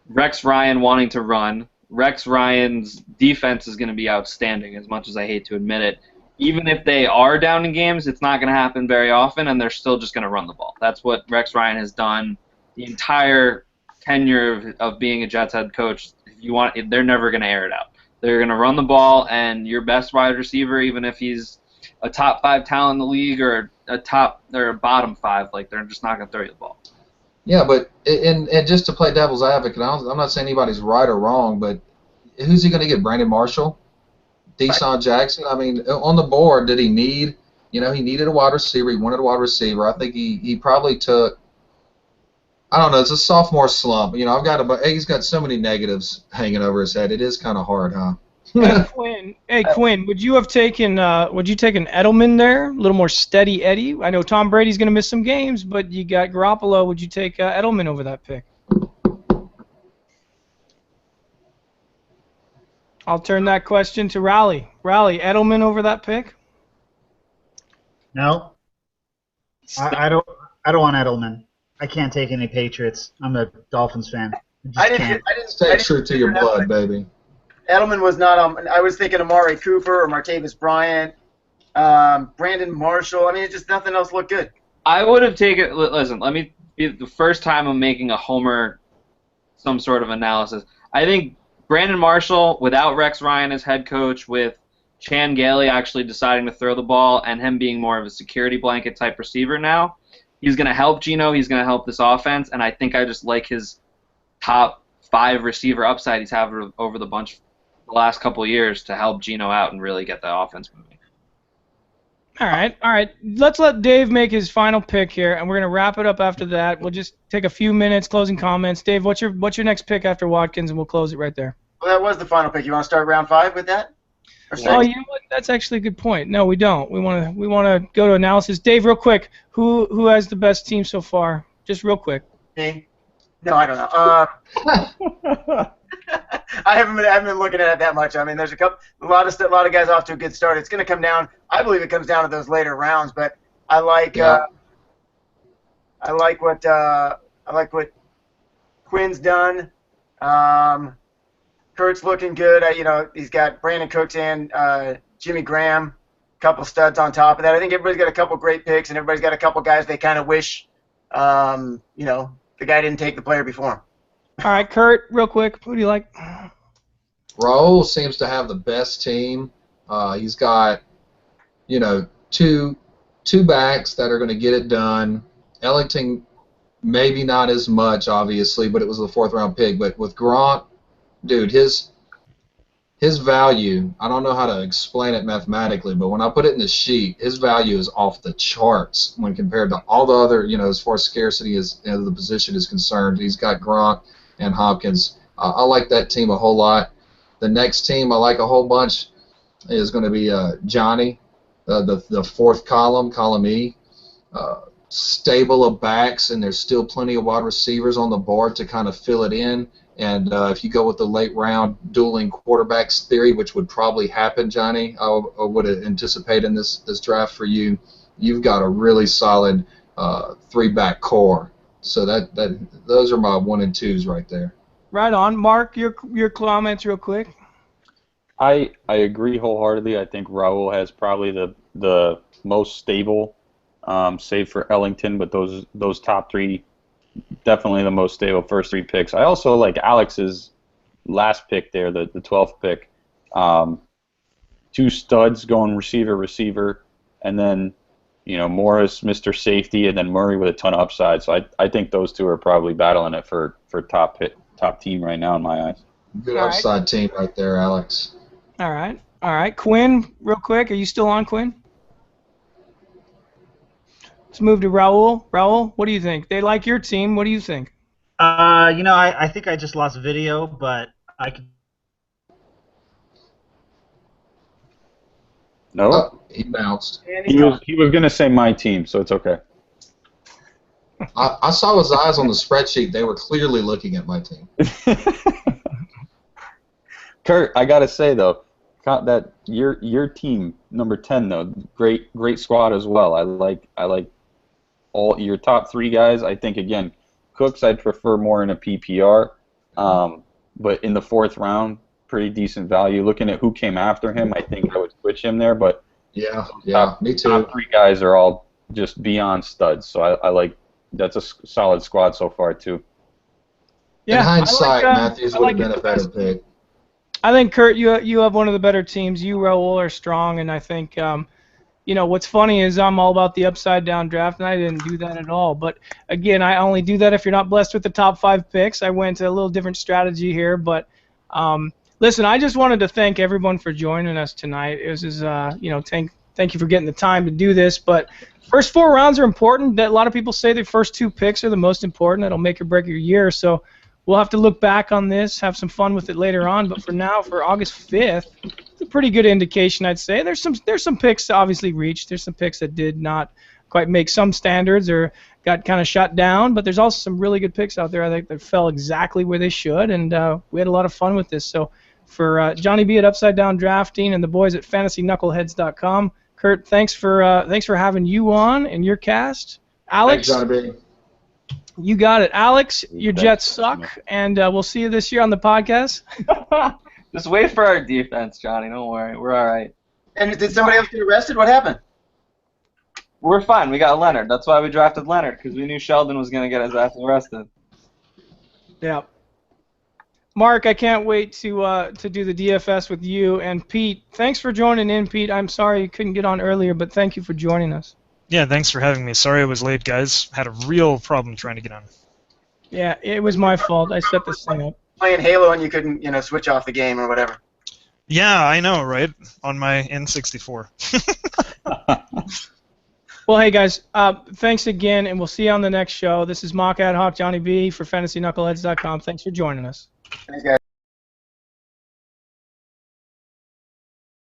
Rex Ryan wanting to run, Rex Ryan's defense is going to be outstanding, as much as I hate to admit it. Even if they are down in games, it's not going to happen very often, and they're still just going to run the ball. That's what Rex Ryan has done the entire tenure of being a Jets head coach. If you want, they're never going to air it out. They're going to run the ball, and your best wide receiver, even if he's a top 5 talent in the league or a bottom 5, like they're just not going to throw you the ball. Yeah, but and just to play devil's advocate, I'm not saying anybody's right or wrong, but who's he going to get? Brandon Marshall? Deshaun Jackson? I mean, on the board, did he need, he needed a wide receiver. He wanted a wide receiver. I think he probably took, I don't know, it's a sophomore slump. He's got so many negatives hanging over his head. It is kind of hard, huh? Hey, Quinn, would you take an Edelman there? A little more steady Eddie? I know Tom Brady's going to miss some games, but you got Garoppolo. Would you take Edelman over that pick? I'll turn that question to Raleigh. Raleigh, Edelman over that pick? No. I don't want Edelman. I can't take any Patriots. I'm a Dolphins fan. I didn't Stay true to your blood, baby. Edelman was not on. I was thinking Amari Cooper or Martavis Bryant, Brandon Marshall. I mean, it's just nothing else looked good. I would have taken. Listen, let me be the first time I'm making a homer, some sort of analysis. I think Brandon Marshall, without Rex Ryan as head coach, with Chan Gailey actually deciding to throw the ball and him being more of a security blanket type receiver now, he's going to help Geno. He's going to help this offense, and I think I just like his top 5 receiver upside he's had over the last couple of years to help Geno out and really get the offense moving. All right. Let's let Dave make his final pick here, and we're gonna wrap it up after that. We'll just take a few minutes, closing comments. Dave, what's your next pick after Watkins, and we'll close it right there. Well, that was the final pick. You want to start round 5 with that? Or six? Oh, you know what? That's actually a good point. No, we don't. We wanna go to analysis. Dave, real quick, who has the best team so far? Just real quick. Me? No, I don't know. I haven't been looking at it that much. I mean, there's a lot of guys off to a good start. It's going to come down. I believe it comes down to those later rounds. But I like what Quinn's done. Kurt's looking good. He's got Brandon Cooks and Jimmy Graham, a couple studs on top of that. I think everybody's got a couple great picks, and everybody's got a couple guys they kind of wish, the guy didn't take the player before him. All right, Kurt, real quick, who do you like? Raul seems to have the best team. He's got, two backs that are going to get it done. Ellington, maybe not as much, obviously, but it was the 4th-round pick. But with Grant, dude, his value, I don't know how to explain it mathematically, but when I put it in the sheet, his value is off the charts when compared to all the other, as far as scarcity the position is concerned. He's got Grant and Hopkins. I like that team a whole lot. The next team I like a whole bunch is going to be Johnny, the 4th column E. Stable of backs, and there's still plenty of wide receivers on the board to kind of fill it in. And if you go with the late round dueling quarterbacks theory, which would probably happen, Johnny, I would anticipate in this draft for you, you've got a really solid 3-back core. So those are my 1 and 2s right there. Right on. Mark, your comments real quick. I agree wholeheartedly. I think Raul has probably the most stable, save for Ellington, but those top 3, definitely the most stable first 3 picks. I also like Alex's last pick there, the 12th pick. 2 studs going receiver, and then Morris, Mr. Safety, and then Murray with a ton of upside. So I think those 2 are probably battling it for top team right now in my eyes. Good upside team right there, Alex. All right. Quinn, real quick, are you still on, Quinn? Let's move to Raul. Raul, what do you think? They like your team. What do you think? I think I just lost video, but I can. No, he bounced. He was going to say my team, so it's okay. I saw his eyes on the spreadsheet. They were clearly looking at my team. Kurt, I gotta say though, that your team number 10 though, great squad as well. I like all your top 3 guys. I think again, Cooks I'd prefer more in a PPR, but in the 4th round, pretty decent value. Looking at who came after him, I think I would switch him there. But yeah, me too. Top 3 guys are all just beyond studs. So I like. That's a solid squad so far, too. Yeah, in hindsight, Matthews would have been a better pick. I think, Kurt, you have one of the better teams. You, Raul, are strong, and I think, what's funny is I'm all about the upside-down draft, and I didn't do that at all. But, again, I only do that if you're not blessed with the top 5 picks. I went to a little different strategy here. But, listen, I just wanted to thank everyone for joining us tonight. It was, thank you for getting the time to do this. But first 4 rounds are important. A lot of people say the first 2 picks are the most important. That'll make or break your year. So we'll have to look back on this, have some fun with it later on. But for now, for August 5th, it's a pretty good indication, I'd say. There's some picks that obviously reached. There's some picks that did not quite make some standards or got kind of shut down. But there's also some really good picks out there, I think, that fell exactly where they should. And we had a lot of fun with this. So for Johnny B at Upside Down Drafting and the boys at FantasyKnuckleheads.com, Kurt, thanks for having you on and your cast. Alex, thanks, Johnny B. You got it. Alex, your Jets suck, and we'll see you this year on the podcast. Just wait for our defense, Johnny. Don't worry. We're all right. And did somebody else get arrested? What happened? We're fine. We got Leonard. That's why we drafted Leonard, because we knew Sheldon was going to get his ass arrested. Yeah. Mark, I can't wait to do the DFS with you. And Pete, thanks for joining in, Pete. I'm sorry you couldn't get on earlier, but thank you for joining us. Yeah, thanks for having me. Sorry I was late, guys. Had a real problem trying to get on. Yeah, it was my fault. I set this thing up. Playing Halo and you couldn't, switch off the game or whatever. Yeah, I know, right? On my N64. Well, hey guys, thanks again, and we'll see you on the next show. This is Mock Ad Hoc Johnny B for FantasyKnuckleheads.com. Thanks for joining us. Thanks, guys.